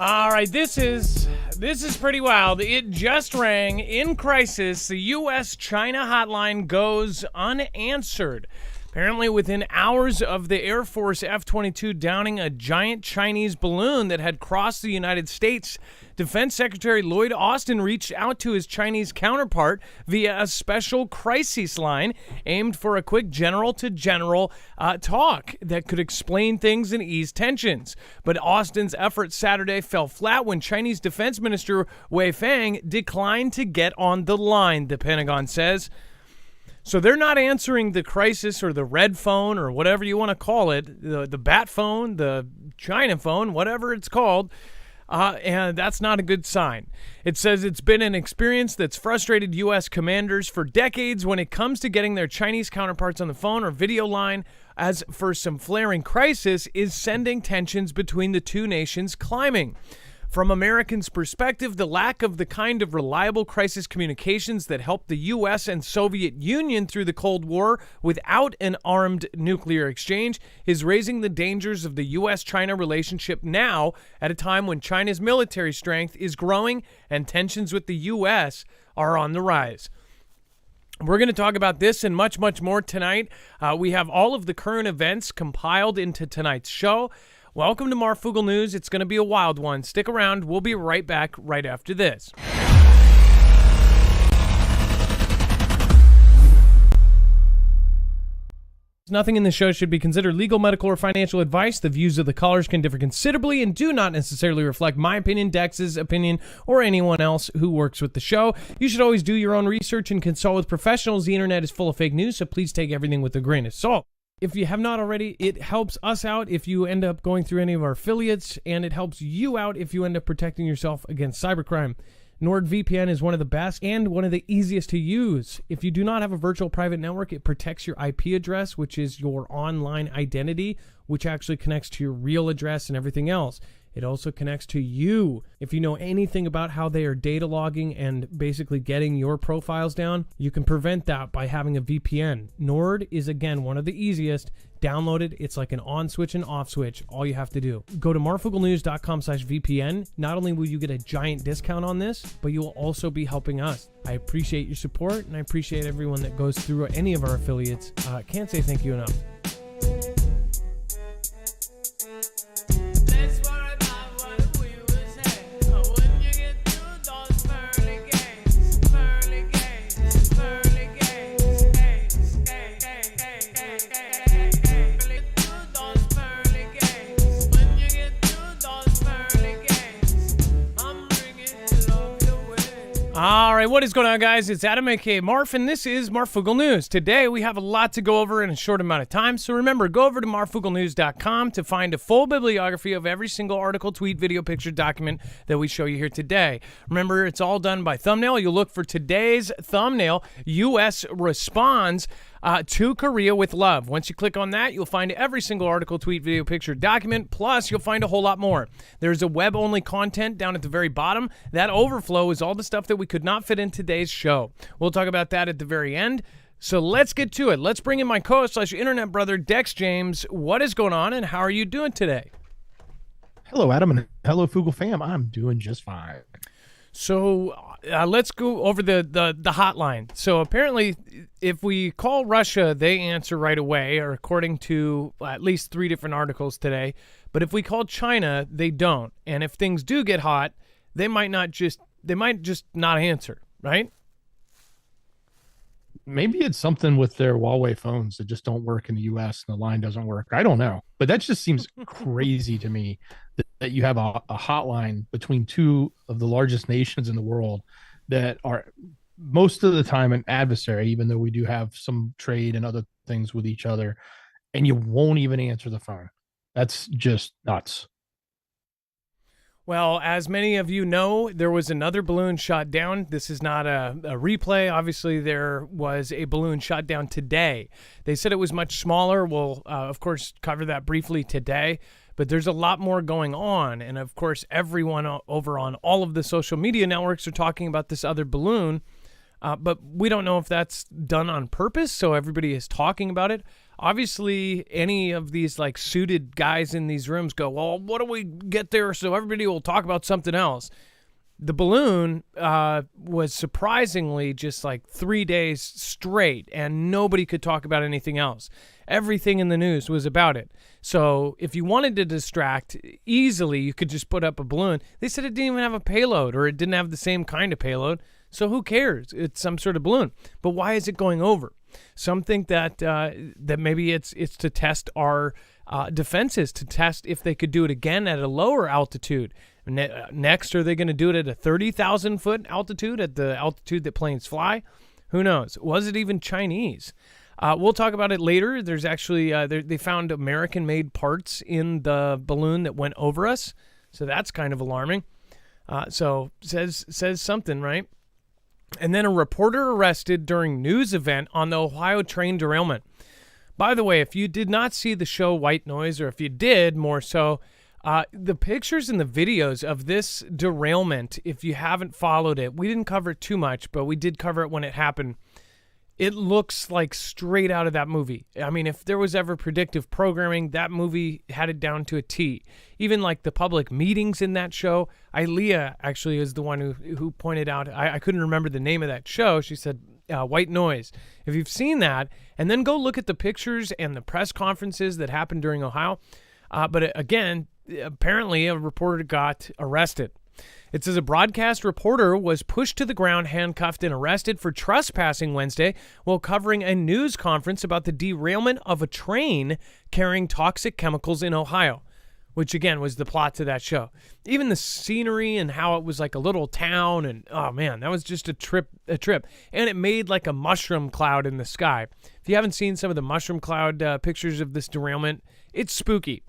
All right, this is pretty wild. It just rang in crisis. The U.S.-China hotline goes unanswered. Apparently, within hours of the Air Force F-22 downing a giant Chinese balloon that had crossed the United States, Defense Secretary Lloyd Austin reached out to his Chinese counterpart via a special crisis line aimed for a quick general-to-general talk that could explain things and ease tensions. But Austin's efforts Saturday fell flat when Chinese Defense Minister Wei Fang declined to get on the line, the Pentagon says. So they're not answering the crisis or the red phone or whatever you want to call it, the bat phone, the China phone, whatever it's called, and that's not a good sign. It says it's been an experience that's frustrated U.S. commanders for decades when it comes to getting their Chinese counterparts on the phone or video line, as for some flaring crisis is sending tensions between the two nations climbing. From Americans' perspective, the lack of the kind of reliable crisis communications that helped the U.S. and Soviet Union through the Cold War without an armed nuclear exchange is raising the dangers of the U.S.-China relationship now at a time when China's military strength is growing and tensions with the U.S. are on the rise. We're going to talk about this and much, much more tonight. We have all of the current events compiled into tonight's show. Welcome to Marfoogle News. It's going to be a wild one. Stick around. We'll be right back right after this. Nothing in this show should be considered legal, medical, or financial advice. The views of the callers can differ considerably and do not necessarily reflect my opinion, Dex's opinion, or anyone else who works with the show. You should always do your own research and consult with professionals. The internet is full of fake news, so please take everything with a grain of salt. If you have not already, it helps us out if you end up going through any of our affiliates, and it helps you out if you end up protecting yourself against cybercrime. NordVPN is one of the best and one of the easiest to use. If you do not have a virtual private network, it protects your IP address, which is your online identity, which actually connects to your real address and everything else. It also connects to you. If you know anything about how they are data logging and basically getting your profiles down, you can prevent that by having a VPN. Nord is, again, one of the easiest. Download it. It's like an on switch and off switch. All you have to do. Go to marfooglenews.com/VPN. Not only will you get a giant discount on this, but you will also be helping us. I appreciate your support, and I appreciate everyone that goes through any of our affiliates. Can't say thank you enough. All right, what is going on, guys? It's Adam, aka Marf, and this is Marfoogle News. Today, we have a lot to go over in a short amount of time, so remember, go over to marfooglenews.com to find a full bibliography of every single article, tweet, video, picture, document that we show you here today. Remember, it's all done by thumbnail. You'll look for today's thumbnail, U.S. responds to Korea with love. Once you click on that, you'll find every single article, tweet, video, picture, document, plus you'll find a whole lot more. There's a web-only content down at the very bottom. That overflow is all the stuff that we could not fit in today's show. We'll talk about that at the very end. So let's get to it. Let's bring in my co-host/internet brother, Dex James. What is going on, and how are you doing today? Hello, Adam, and hello, Foogle fam. I'm doing just fine. So let's go over the hotline. So apparently, if we call Russia, they answer right away, or according to at least 3 different articles today. But if we call China, they don't. And if things do get hot, they might just not answer, right? Maybe it's something with their Huawei phones that just don't work in the U.S. and the line doesn't work. I don't know. But that just seems crazy to me that you have a hotline between 2 of the largest nations in the world that are most of the time an adversary, even though we do have some trade and other things with each other, and you won't even answer the phone. That's just nuts. Well, as many of you know, there was another balloon shot down. This is not a replay. Obviously, there was a balloon shot down today. They said it was much smaller. We'll, of course, cover that briefly today. But there's a lot more going on. And, of course, everyone over on all of the social media networks are talking about this other balloon. But we don't know if that's done on purpose, so everybody is talking about it. Obviously, any of these like suited guys in these rooms go, well, what do we get there so everybody will talk about something else? The balloon was surprisingly just like 3 days straight, and nobody could talk about anything else. Everything in the news was about it. So if you wanted to distract easily, you could just put up a balloon. They said it didn't even have a payload, or it didn't have the same kind of payload. So who cares? It's some sort of balloon. But why is it going over? Some think that that maybe it's to test our defenses, to test if they could do it again at a lower altitude. Next, are they going to do it at a 30,000-foot altitude, at the altitude that planes fly? Who knows? Was it even Chinese? We'll talk about it later. There's actually, they found American-made parts in the balloon that went over us, so that's kind of alarming. So says something, right? And then a reporter arrested during news event on the Ohio train derailment. By the way, if you did not see the show White Noise, or if you did, more so, the pictures and the videos of this derailment, if you haven't followed it, we didn't cover it too much, but we did cover it when it happened. It looks like straight out of that movie. I mean, if there was ever predictive programming, that movie had it down to a T. Even like the public meetings in that show, Ilea actually is the one who pointed out, I couldn't remember the name of that show. She said, White Noise. If you've seen that, and then go look at the pictures and the press conferences that happened during Ohio. But again, apparently a reporter got arrested. It says a broadcast reporter was pushed to the ground, handcuffed, and arrested for trespassing Wednesday while covering a news conference about the derailment of a train carrying toxic chemicals in Ohio, which again was the plot to that show. Even the scenery and how it was like a little town, and oh man, that was just a trip. And it made like a mushroom cloud in the sky. If you haven't seen some of the mushroom cloud pictures of this derailment, it's spooky.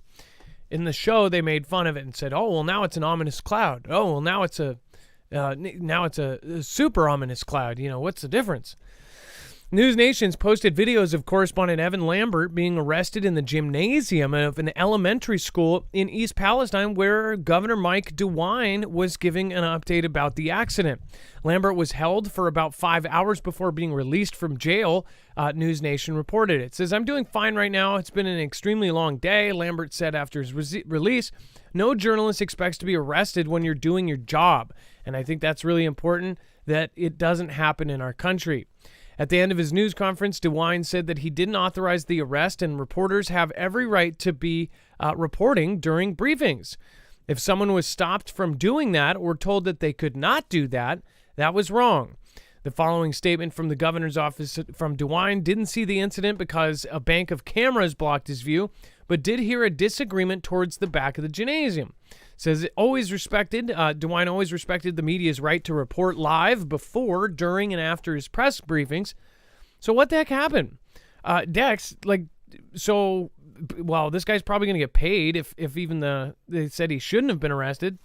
In the show, they made fun of it and said, "Oh, well, now it's an ominous cloud. Oh, well, now it's a super ominous cloud. You know, what's the difference?" News Nations posted videos of correspondent Evan Lambert being arrested in the gymnasium of an elementary school in East Palestine, where Governor Mike DeWine was giving an update about the accident. Lambert was held for about 5 hours before being released from jail, News Nation reported. It says, "I'm doing fine right now. It's been an extremely long day," Lambert said after his release. "No journalist expects to be arrested when you're doing your job." And I think that's really important, that it doesn't happen in our country. At the end of his news conference, DeWine said that he didn't authorize the arrest, and reporters have every right to be reporting during briefings. If someone was stopped from doing that or told that they could not do that, that was wrong. The following statement from the governor's office from DeWine: "Didn't see the incident because a bank of cameras blocked his view, but did hear a disagreement towards the back of the gymnasium." Says it always respected, DeWine always respected the media's right to report live before, during, and after his press briefings. So what the heck happened? Dex, well, this guy's probably going to get paid if even they said he shouldn't have been arrested.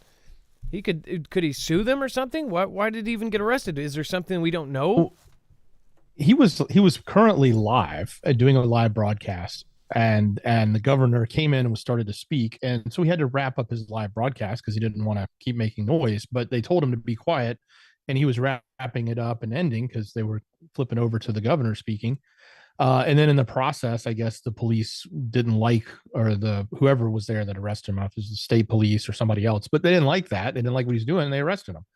Could he sue them or something? Why did he even get arrested? Is there something we don't know? He was currently live, doing a live broadcast, and the governor came in and started to speak, and so he had to wrap up his live broadcast because he didn't want to keep making noise. But they told him to be quiet, and he was wrapping it up and ending because they were flipping over to the governor speaking. And then in the process, I guess the police didn't like, or whoever was there that arrested him, if it was the state police or somebody else, but they didn't like that. They didn't like what he's doing, and they arrested him.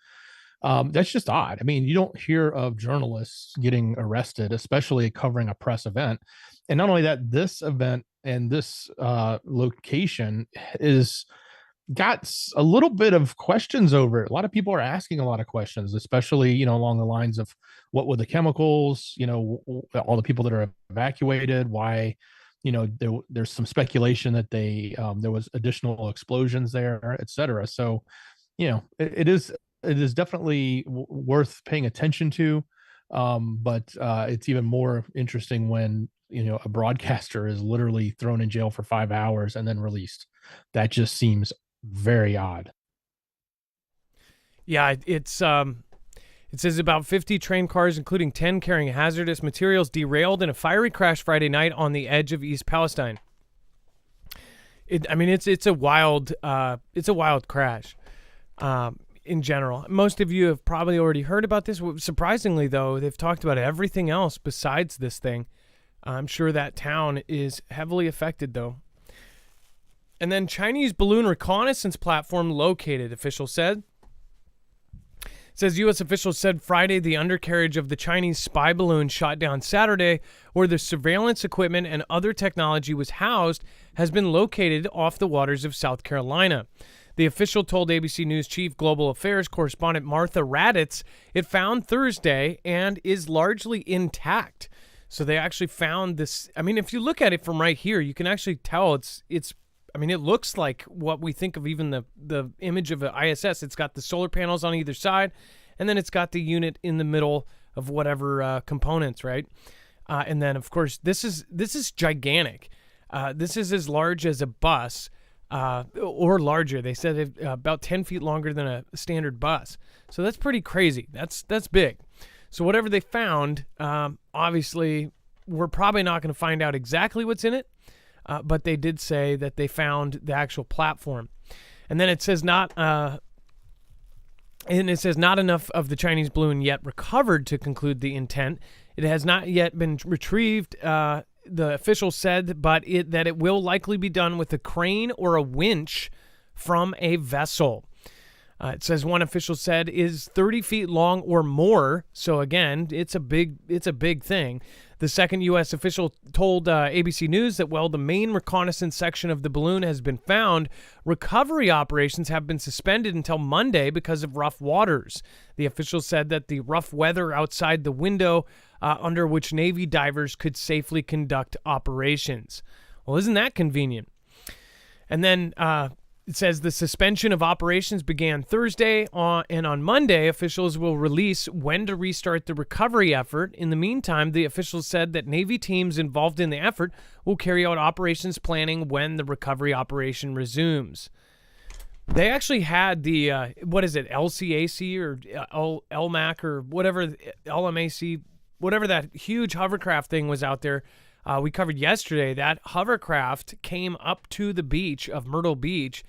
That's just odd. I mean, you don't hear of journalists getting arrested, especially covering a press event. And not only that, this event and this location got a little bit of questions over it. A lot of people are asking a lot of questions, especially, along the lines of what were the chemicals, all the people that are evacuated, why, there's some speculation that there was additional explosions there, et cetera. So, it is definitely worth paying attention to. But it's even more interesting when, a broadcaster is literally thrown in jail for 5 hours and then released. That just seems very odd. Yeah, it says about 50 train cars, including 10 carrying hazardous materials, derailed in a fiery crash Friday night on the edge of East Palestine. It's a wild crash. In general, most of you have probably already heard about this. Surprisingly, though, they've talked about everything else besides this thing. I'm sure that town is heavily affected, though. And then Chinese balloon reconnaissance platform located, officials said. It says U.S. officials said Friday the undercarriage of the Chinese spy balloon shot down Saturday, where the surveillance equipment and other technology was housed, has been located off the waters of South Carolina. The official told ABC News chief global affairs correspondent Martha Raddatz it found Thursday and is largely intact. So they actually found this. I mean, if you look at it from right here, you can actually tell it's. I mean, it looks like what we think of even the image of an ISS. It's got the solar panels on either side, and then it's got the unit in the middle of whatever components, right? And then, of course, this is gigantic. This is as large as a bus, or larger. They said it, about 10 feet longer than a standard bus. So that's pretty crazy. That's big. So whatever they found, obviously, we're probably not going to find out exactly what's in it. But they did say that they found the actual platform. And then it says not enough of the Chinese balloon yet recovered to conclude the intent. It has not yet been retrieved, the official said, but that it will likely be done with a crane or a winch from a vessel. It says one official said is 30 feet long or more. So again, it's a big thing. The second U.S. official told ABC News that while the main reconnaissance section of the balloon has been found, recovery operations have been suspended until Monday because of rough waters. The official said that the rough weather outside the window under which Navy divers could safely conduct operations. Well, isn't that convenient? And then it says the suspension of operations began Thursday, and on Monday, officials will release when to restart the recovery effort. In the meantime, the officials said that Navy teams involved in the effort will carry out operations planning when the recovery operation resumes. They actually had the, LCAC or LMAC or whatever, LMAC, whatever that huge hovercraft thing was out there. We covered yesterday that hovercraft came up to the beach of Myrtle Beach.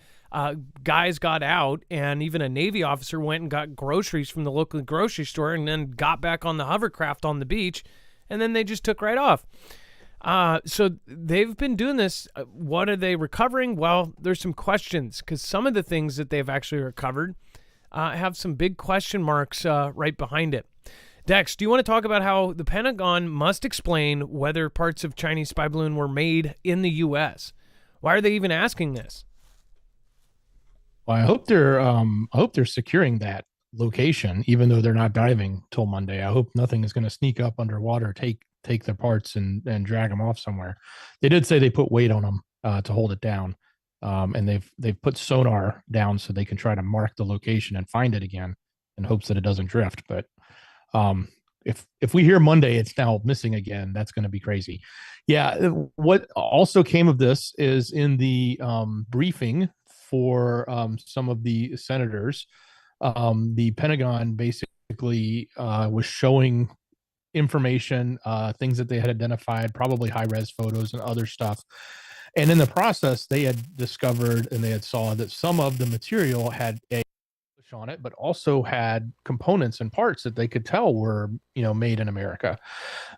Guys got out, and even a Navy officer went and got groceries from the local grocery store and then got back on the hovercraft on the beach, and then they just took right off. So they've been doing this. What are they recovering? Well, there's some questions because some of the things that they've actually recovered have some big question marks right behind it. Dex, do you want to talk about how the Pentagon must explain whether parts of Chinese spy balloon were made in the U.S.? Why are they even asking this? Well, I hope they're securing that location, even though they're not diving till Monday. I hope nothing is going to sneak up underwater, take their parts and drag them off somewhere. They did say they put weight on them to hold it down, and they've put sonar down so they can try to mark the location and find it again in hopes that it doesn't drift. But if we hear Monday it's now missing again, that's going to be crazy. Yeah. What also came of this is in the briefing for some of the senators, the Pentagon basically was showing information, things that they had identified, probably high-res photos and other stuff. And in the process, they had discovered and they had saw that some of the material had a on it, but also had components and parts that they could tell were, made in America.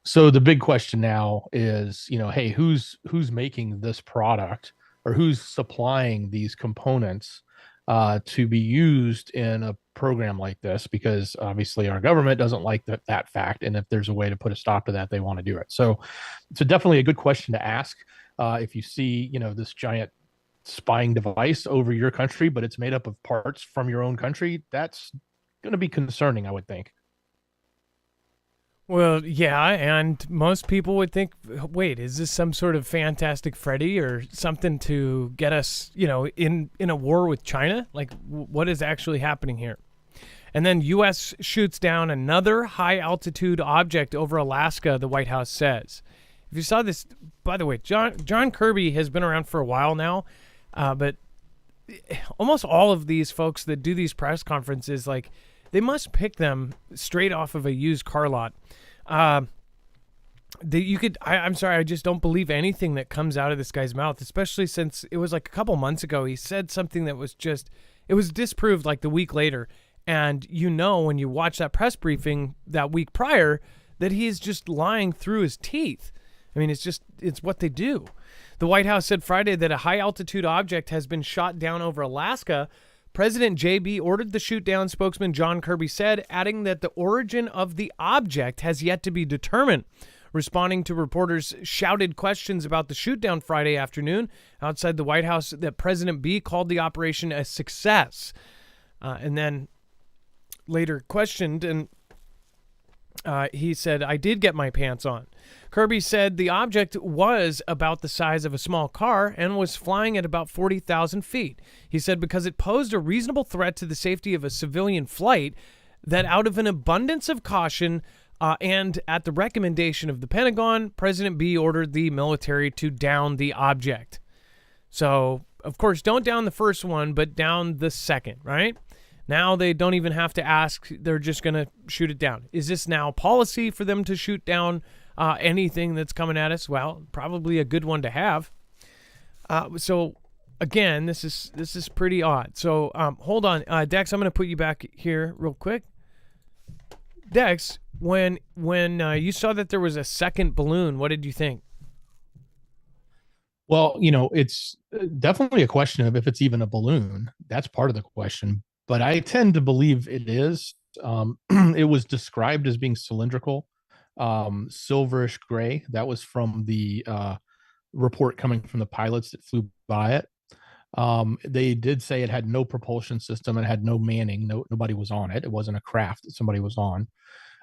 So the big question now is, hey, who's making this product or who's supplying these components to be used in a program like this? Because obviously our government doesn't like that fact. And if there's a way to put a stop to that, they want to do it. So it's definitely a good question to ask. If you see, this giant spying device over your country, but it's made up of parts from your own country, that's going to be concerning, I would think. Well, yeah, and most people would think, wait, is this some sort of Fantastic Freddy or something to get us, in a war with China? Like, what is actually happening here? And then U.S. shoots down another high-altitude object over Alaska, the White House says. If you saw this, by the way, John Kirby has been around for a while now, but almost all of these folks that do these press conferences, like, they must pick them straight off of a used car lot. I'm sorry, I just don't believe anything that comes out of this guy's mouth, especially since it was like a couple months ago. He said something that was it was disproved like the week later. And when you watch that press briefing that week prior, that he's just lying through his teeth. I mean, it's what they do. The White House said Friday that a high-altitude object has been shot down over Alaska. President JB ordered the shoot-down, spokesman John Kirby said, adding that the origin of the object has yet to be determined. Responding to reporters' shouted questions about the shoot-down Friday afternoon outside the White House, that President B called the operation a success. And then later questioned, and he said, "I did get my pants on." Kirby said the object was about the size of a small car and was flying at about 40,000 feet. He said because it posed a reasonable threat to the safety of a civilian flight, that out of an abundance of caution and at the recommendation of the Pentagon, President B ordered the military to down the object. So, of course, don't down the first one, but down the second, right? Now they don't even have to ask. They're just going to shoot it down. Is this now policy for them to shoot down anything that's coming at us? Well, probably a good one to have. So, again, this is pretty odd. So, hold on. Dex, I'm going to put you back here real quick. Dex, when you saw that there was a second balloon, what did you think? Well, it's definitely a question of if it's even a balloon. That's part of the question. But I tend to believe it is. It was described as being cylindrical, silverish gray. That was from the report coming from the pilots that flew by it. They did say it had no propulsion system. It had no manning. Nobody was on it. It wasn't a craft that somebody was on.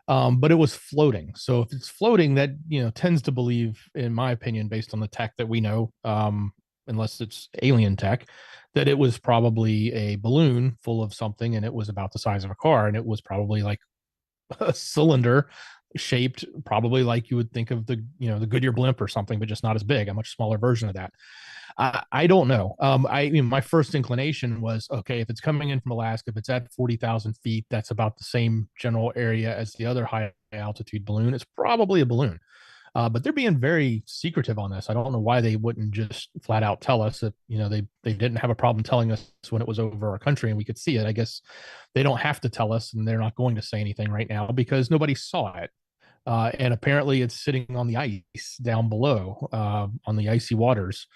But it was floating. So if it's floating, that tends to believe, in my opinion, based on the tech that we know, unless it's alien tech, that it was probably a balloon full of something, and it was about the size of a car, and it was probably like a cylinder shaped, probably like you would think of the Goodyear blimp or something, but just not as big, a much smaller version of that. I don't know. My first inclination was, okay, if it's coming in from Alaska, if it's at 40,000 feet, that's about the same general area as the other high altitude balloon. It's probably a balloon. But they're being very secretive on this. I don't know why they wouldn't just flat out tell us that, they didn't have a problem telling us when it was over our country and we could see it. I guess they don't have to tell us, and they're not going to say anything right now because nobody saw it. And apparently it's sitting on the ice down below, on the icy waters.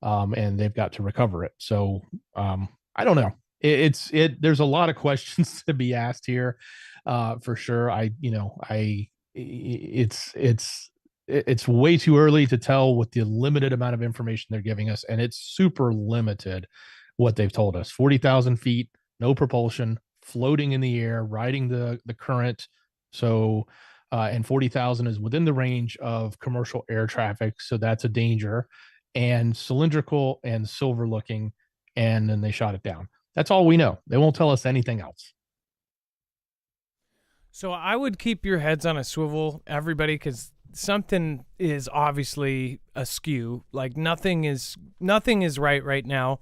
And they've got to recover it. So I don't know. There's a lot of questions to be asked here, for sure. It's way too early to tell with the limited amount of information they're giving us, and it's super limited what they've told us. 40,000 feet, no propulsion, floating in the air, riding the current. So, and 40,000 is within the range of commercial air traffic, so that's a danger. And cylindrical and silver looking, and then they shot it down. That's all we know. They won't tell us anything else. So I would keep your heads on a swivel, everybody, because something is obviously askew. Like nothing is right now.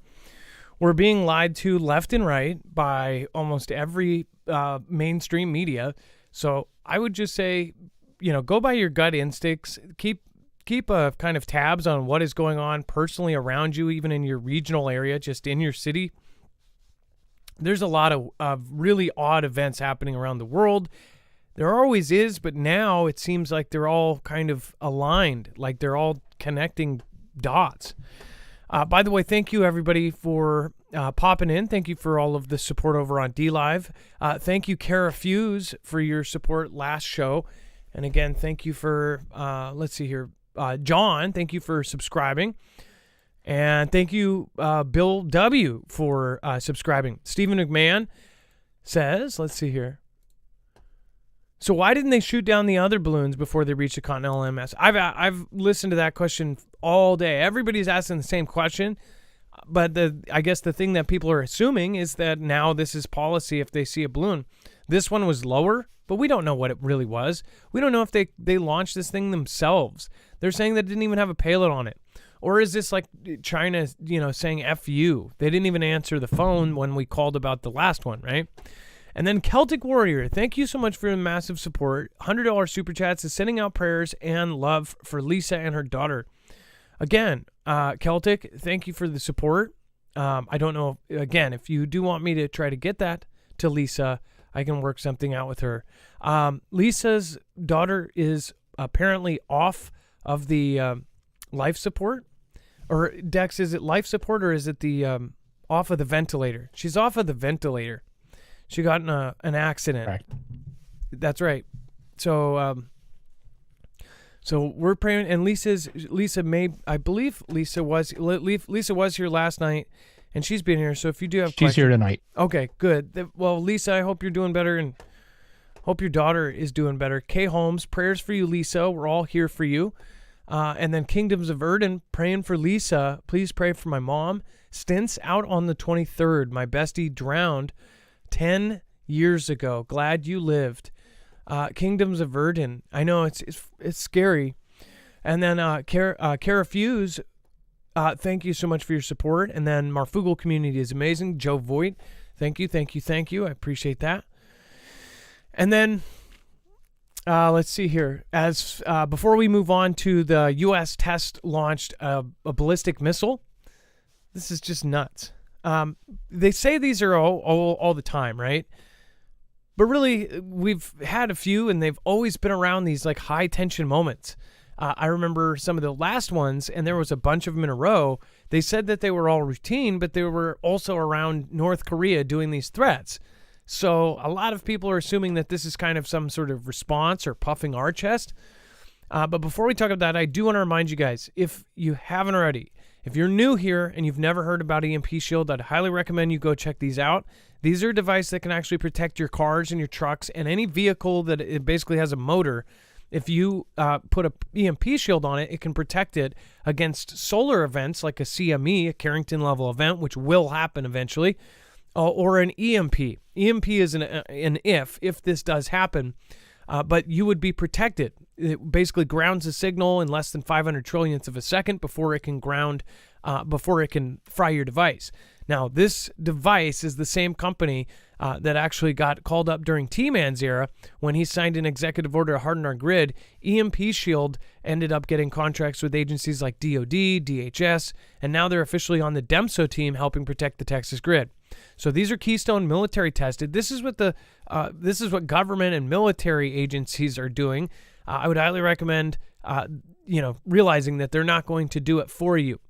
We're being lied to left and right by almost every mainstream media. So I would just say, go by your gut instincts. Keep a kind of tabs on what is going on personally around you, even in your regional area, just in your city. There's a lot of really odd events happening around the world. There always is, but now it seems like they're all kind of aligned, like they're all connecting dots. By the way, thank you, everybody, for popping in. Thank you for all of the support over on DLive. Thank you, Kara Fuse, for your support last show. And again, thank you for, let's see here, John, thank you for subscribing. And thank you, Bill W., for subscribing. Stephen McMahon says, let's see here. So why didn't they shoot down the other balloons before they reached the Continental MS? I've listened to that question all day. Everybody's asking the same question, but I guess the thing that people are assuming is that now this is policy if they see a balloon. This one was lower, but we don't know what it really was. We don't know if they launched this thing themselves. They're saying that it didn't even have a payload on it. Or is this like China, saying F you? They didn't even answer the phone when we called about the last one, right? And then Celtic Warrior, thank you so much for your massive support. $100 super chats is sending out prayers and love for Lisa and her daughter. Again, Celtic, thank you for the support. I don't know, again, if you do want me to try to get that to Lisa, I can work something out with her. Lisa's daughter is apparently off of the life support. Or Dex, is it life support or is it the off of the ventilator? She's off of the ventilator. She got in an accident. Right. That's right. So so we're praying, and I believe Lisa was here last night, and she's been here. So if you do have She's here tonight. Okay, good. Well, Lisa, I hope you're doing better, and hope your daughter is doing better. Kay Holmes, prayers for you, Lisa. We're all here for you. And then Kingdoms of Erden, praying for Lisa. Please pray for my mom. Stints out on the 23rd. My bestie drowned 10 years ago. Glad you lived. Kingdoms of Erden. I know it's scary. And then Kara Fuse, thank you so much for your support. And then Marfoogle community is amazing. Joe Voigt, thank you. I appreciate that. And then let's see here. As before we move on to the U.S. test launched a ballistic missile. This is just nuts. They say these are all the time, right? But really, we've had a few, and they've always been around these like high tension moments. I remember some of the last ones, and there was a bunch of them in a row. They said that they were all routine, but they were also around North Korea doing these threats. So a lot of people are assuming that this is kind of some sort of response or puffing our chest. But before we talk about that, I do want to remind you guys, if you haven't already, if you're new here and you've never heard about EMP Shield, I'd highly recommend you go check these out. These are a device that can actually protect your cars and your trucks and any vehicle that it basically has a motor. If you put a EMP shield on it, it can protect it against solar events like a CME, a Carrington level event, which will happen eventually, or an EMP. EMP is an if this does happen, but you would be protected. It basically grounds a signal in less than 500 trillionths of a second before it can before it can fry your device. Now, this device is the same company that actually got called up during T-Man's era when he signed an executive order to harden our grid. EMP Shield ended up getting contracts with agencies like DOD, DHS, and now they're officially on the DEMSO team helping protect the Texas grid. So these are Keystone military tested. This is what government and military agencies are doing. I would highly recommend, realizing that they're not going to do it for you.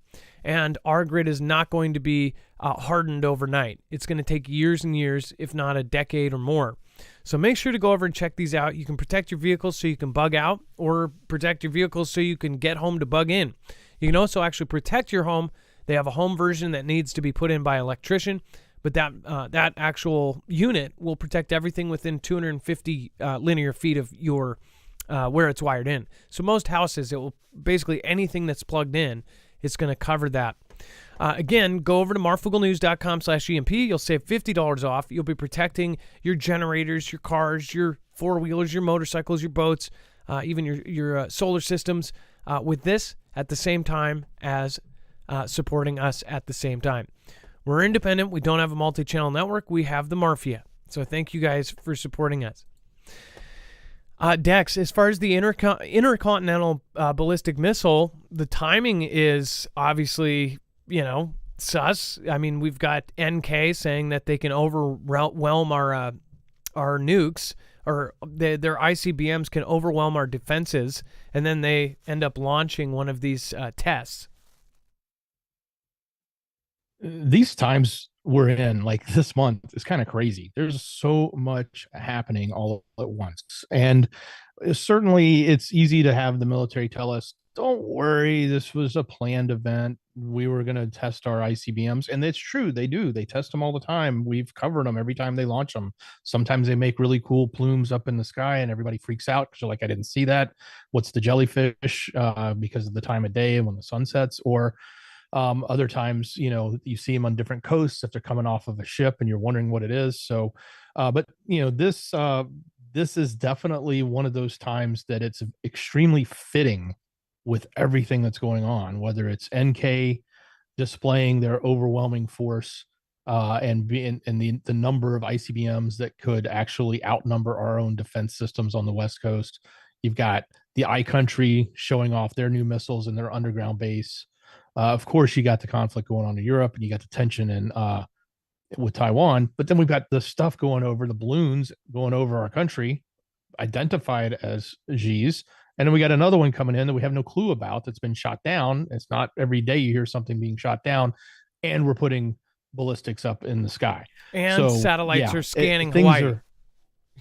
And our grid is not going to be hardened overnight. It's going to take years and years, if not a decade or more. So make sure to go over and check these out. You can protect your vehicles so you can bug out, or protect your vehicles so you can get home to bug in. You can also actually protect your home. They have a home version that needs to be put in by an electrician, but that actual unit will protect everything within 250 linear feet of your where it's wired in. So most houses, it will basically anything that's plugged in, it's going to cover that. Again, go over to marfooglenews.com/EMP. You'll save $50 off. You'll be protecting your generators, your cars, your four-wheelers, your motorcycles, your boats, even your solar systems with this at the same time as supporting us at the same time. We're independent. We don't have a multi-channel network. We have the Marfia. So thank you guys for supporting us. Dex, as far as the intercontinental ballistic missile, the timing is obviously, sus. I mean, we've got NK saying that they can overwhelm our nukes, or their ICBMs can overwhelm our defenses, and then they end up launching one of these tests. These times we're in, like this month, is kind of crazy. There's so much happening all at once. And certainly it's easy to have the military tell us, don't worry, this was a planned event. We were going to test our ICBMs. And it's true. They do. They test them all the time. We've covered them every time they launch them. Sometimes they make really cool plumes up in the sky and everybody freaks out because they're like, I didn't see that. What's the jellyfish? Because of the time of day and when the sun sets. Or other times, you see them on different coasts if they're coming off of a ship and you're wondering what it is. So, but this is definitely one of those times that it's extremely fitting with everything that's going on, whether it's NK displaying their overwhelming force and the number of ICBMs that could actually outnumber our own defense systems on the West Coast. You've got the iCountry showing off their new missiles and their underground base. Of course, you got the conflict going on in Europe, and you got the tension with Taiwan. But then we've got the stuff going over, the balloons going over our country, identified as Gs, And then we got another one coming in that we have no clue about that's been shot down. It's not every day you hear something being shot down, and we're putting ballistics up in the sky. And so, satellites are scanning things Hawaii.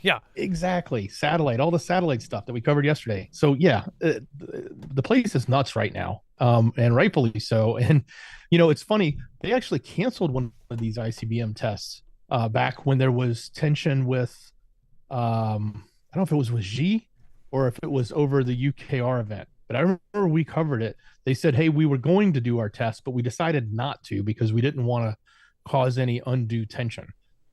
Yeah, exactly. Satellite, all the satellite stuff that we covered yesterday. So yeah, the place is nuts right now, and rightfully so. And it's funny, they actually canceled one of these ICBM tests back when there was tension with, I don't know if it was with Xi or if it was over the UKR event. But I remember we covered it. They said, hey, we were going to do our test, but we decided not to because we didn't want to cause any undue tension.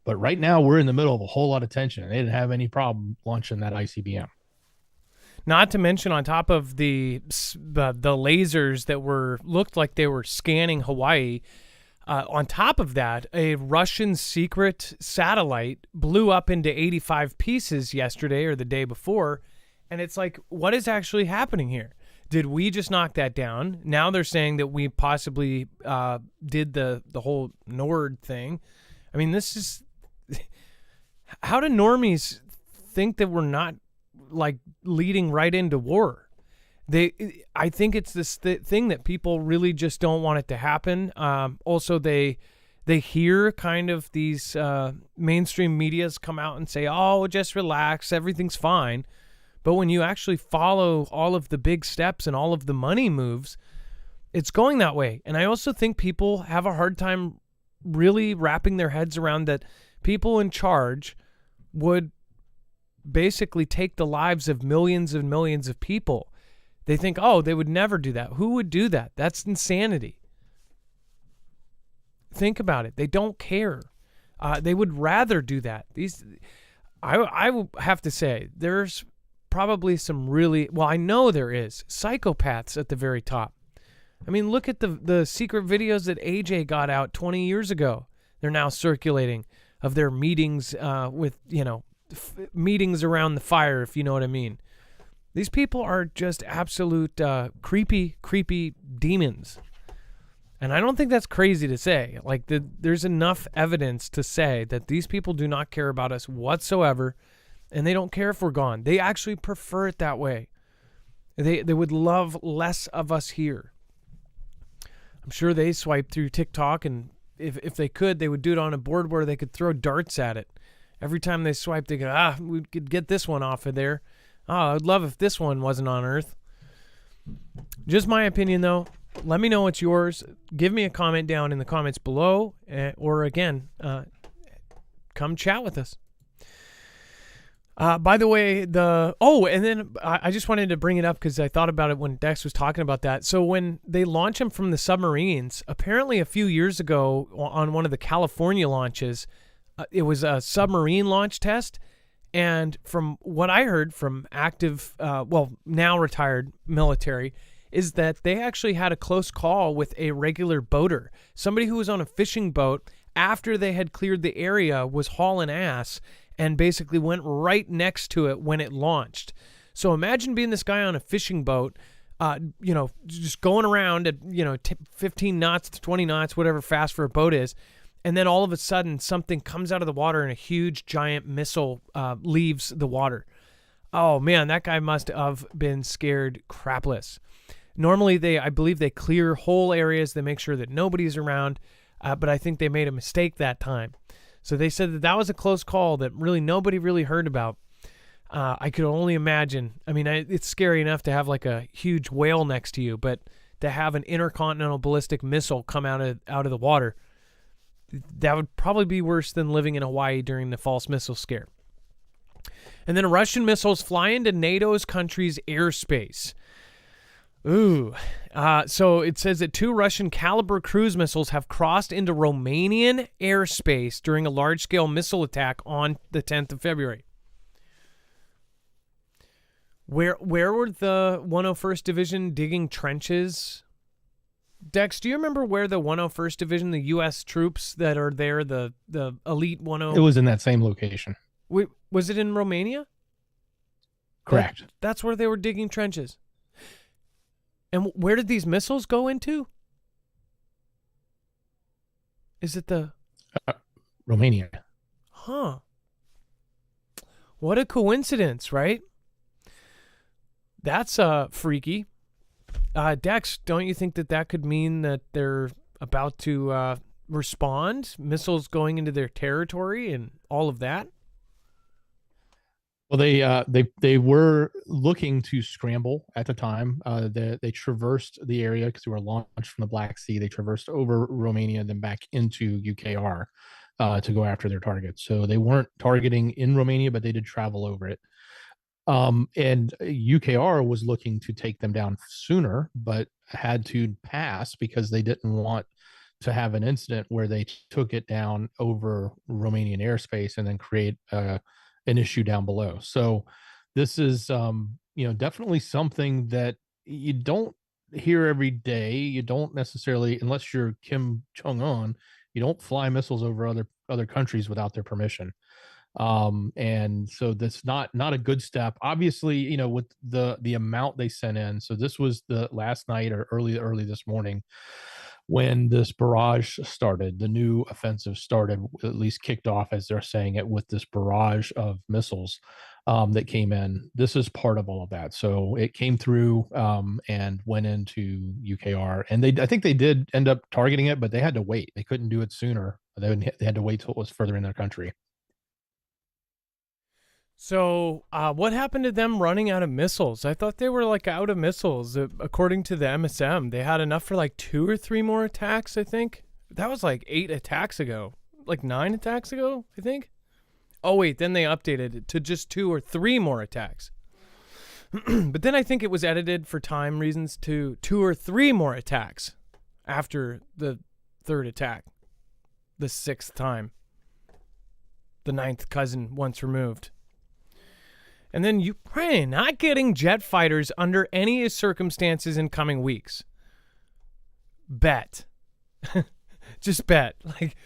But right now we're in the middle of a whole lot of tension, and they didn't have any problem launching that ICBM. Not to mention, on top of the lasers that looked like they were scanning Hawaii, on top of that, a Russian secret satellite blew up into 85 pieces yesterday or the day before, and it's like, what is actually happening here? Did we just knock that down? Now they're saying that we possibly did the whole Nord thing. I mean, this is... How do normies think that we're not like leading right into war? I think it's this thing that people really just don't want it to happen. Also, they hear kind of these mainstream medias come out and say, "Oh, just relax, everything's fine." But when you actually follow all of the big steps and all of the money moves, it's going that way. And I also think people have a hard time really wrapping their heads around that. People in charge would basically take the lives of millions and millions of people. They think, oh, they would never do that. Who would do that? That's insanity. Think about it. They don't care. They would rather do that. I will have to say, there's probably some really, well, I know there is, psychopaths at the very top. I mean, look at the secret videos that AJ got out 20 years ago. They're now circulating of their meetings with, meetings around the fire, if you know what I mean. These people are just absolute creepy demons. And I don't think that's crazy to say. Like, there's enough evidence to say that these people do not care about us whatsoever, and they don't care if we're gone. They actually prefer it that way. They would love less of us here. I'm sure they swipe through TikTok, and if they could, they would do it on a board where they could throw darts at it. Every time they swipe, they go, we could get this one off of there. I'd love if this one wasn't on Earth. Just my opinion, though. Let me know what's yours. Give me a comment down in the comments below, or again, come chat with us. By the way, and then I just wanted to bring it up because I thought about it when Dex was talking about that. So when they launch them from the submarines, apparently a few years ago on one of the California launches, it was a submarine launch test. And from what I heard from active, now retired military, is that they actually had a close call with a regular boater. Somebody who was on a fishing boat after they had cleared the area was hauling ass and basically went right next to it when it launched. So imagine being this guy on a fishing boat, just going around at, 15 knots to 20 knots, whatever fast for a boat is. And then all of a sudden something comes out of the water and a huge giant missile leaves the water. Oh man, that guy must have been scared crapless. Normally I believe they clear whole areas. They make sure that nobody's around. But I think they made a mistake that time. So they said that was a close call that really nobody really heard about. I could only imagine. I mean, it's scary enough to have like a huge whale next to you, but to have an intercontinental ballistic missile come out of the water, that would probably be worse than living in Hawaii during the false missile scare. And then Russian missiles fly into NATO's country's airspace. Ooh. So it says that 2 Russian caliber cruise missiles have crossed into Romanian airspace during a large-scale missile attack on the 10th of February. Where were the 101st Division digging trenches? Dex, do you remember where the 101st Division, the U.S. troops that are there, the elite 10... It was in that same location. Wait, was it in Romania? Correct. That's where they were digging trenches. And where did these missiles go into? Is it the... Romania. Huh. What a coincidence, right? That's freaky. Dex, don't you think that could mean that they're about to respond? Missiles going into their territory and all of that? Well, they were looking to scramble at the time. They traversed the area because they were launched from the Black Sea. They traversed over Romania, then back into UKR to go after their targets. So they weren't targeting in Romania, but they did travel over it. And UKR was looking to take them down sooner, but had to pass because they didn't want to have an incident where they took it down over Romanian airspace and then create an issue down below. So this is, definitely something that you don't hear every day. You don't necessarily, unless you're Kim Jong Un, you don't fly missiles over other countries without their permission. And so that's not a good step. Obviously, with the amount they sent in. So this was the last night or early this morning when this barrage started. The new offensive started, at least kicked off, as they're saying it, with this barrage of missiles that came in. This is part of all of that. So it came through and went into UKR, and I think they did end up targeting it, but they had to wait. They couldn't do it sooner. They had to wait till it was further in their country. So, what happened to them running out of missiles? I thought they were like out of missiles. According to the MSM, they had enough for like 2 or 3 more attacks, I think. That was like 8 attacks ago. Like 9 attacks ago, I think. Oh, wait, then they updated it to just 2 or 3 more attacks. But then I think it was edited for time reasons to 2 or 3 more attacks after the 3rd attack. The 6th time. The 9th cousin once removed. And then Ukraine not getting jet fighters under any circumstances in coming weeks. Bet. Just bet. Like,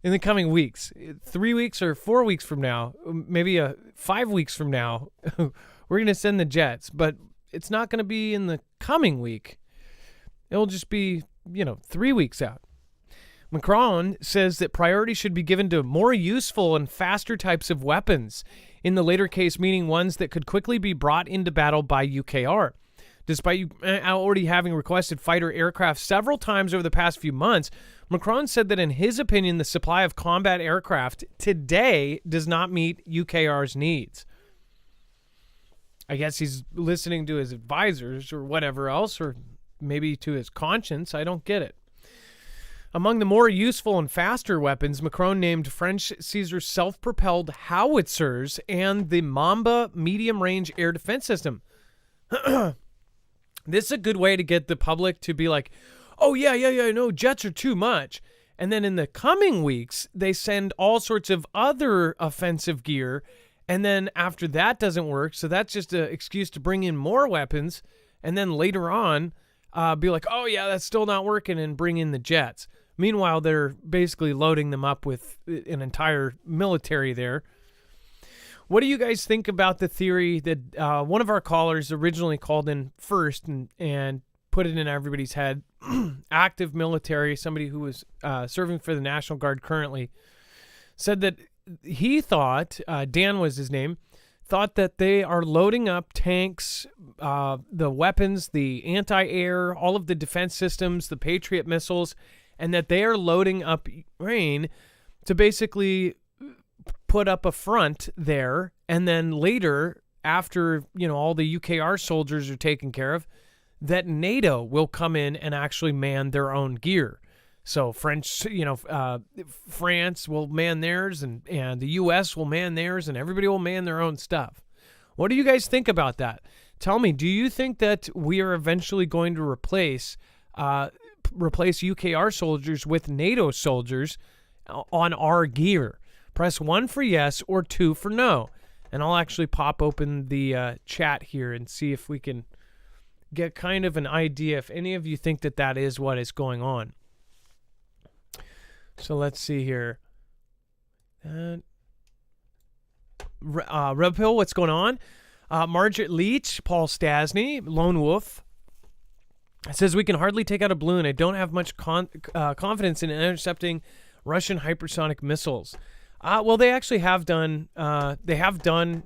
in the coming weeks. 3 weeks or 4 weeks from now, maybe 5 weeks from now, we're going to send the jets. But it's not going to be in the coming week. It'll just be, 3 weeks out. Macron says that priority should be given to more useful and faster types of weapons, in the later case meaning ones that could quickly be brought into battle by UKR. Despite already having requested fighter aircraft several times over the past few months, Macron said that in his opinion, the supply of combat aircraft today does not meet UKR's needs. I guess he's listening to his advisors or whatever else, or maybe to his conscience. I don't get it. Among the more useful and faster weapons, Macron named French Caesar self-propelled howitzers and the Mamba medium-range air defense system. This is a good way to get the public to be like, oh, yeah, no, jets are too much. And then in the coming weeks, they send all sorts of other offensive gear. And then after that doesn't work, so that's just an excuse to bring in more weapons. And then later on, be like, oh, yeah, that's still not working, and bring in the jets. Meanwhile, they're basically loading them up with an entire military there. What do you guys think about the theory that one of our callers originally called in first and put it in everybody's head? Active military, somebody who was serving for the National Guard currently, said that he thought, Dan was his name, thought that they are loading up tanks, the weapons, the anti-air, all of the defense systems, the Patriot missiles, and that they are loading up Ukraine to basically put up a front there, and then later, after all the UKR soldiers are taken care of, that NATO will come in and actually man their own gear. So France will man theirs, and the U.S. will man theirs, and everybody will man their own stuff. What do you guys think about that? Tell me, do you think that we are eventually going to replace UKR soldiers with NATO soldiers on our gear? Press 1 for yes or 2 for no. And I'll actually pop open the chat here and see if we can get kind of an idea if any of you think that is what is going on. So let's see here. Red Pill, what's going on? Margaret Leach, Paul Stasny, Lone Wolf. It says we can hardly take out a balloon. I don't have much confidence in intercepting Russian hypersonic missiles. Well, they actually have done. They have done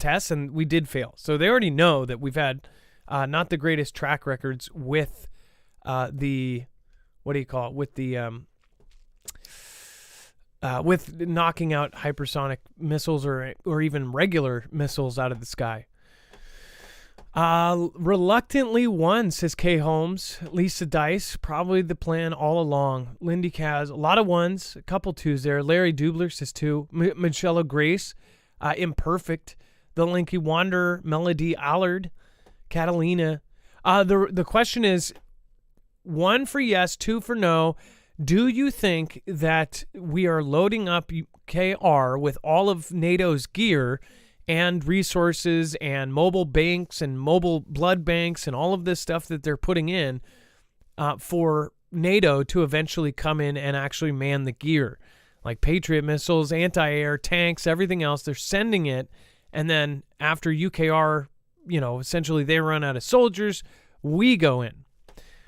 tests, and we did fail. So they already know that we've had not the greatest track records with the, what do you call it, with the with knocking out hypersonic missiles or even regular missiles out of the sky. Reluctantly won, says Kay Holmes. Lisa Dice, probably the plan all along. Lindy Kaz, a lot of ones, a couple twos there. Larry Dubler says two. Michelle Grace, imperfect. The Linky Wanderer, Melody Allard, Catalina. The question is, 1 for yes, 2 for no. Do you think that we are loading up KR with all of NATO's gear and resources and mobile banks and mobile blood banks and all of this stuff that they're putting in for NATO to eventually come in and actually man the gear? Like Patriot missiles, anti-air, tanks, everything else, they're sending it. And then after UKR, essentially they run out of soldiers, we go in.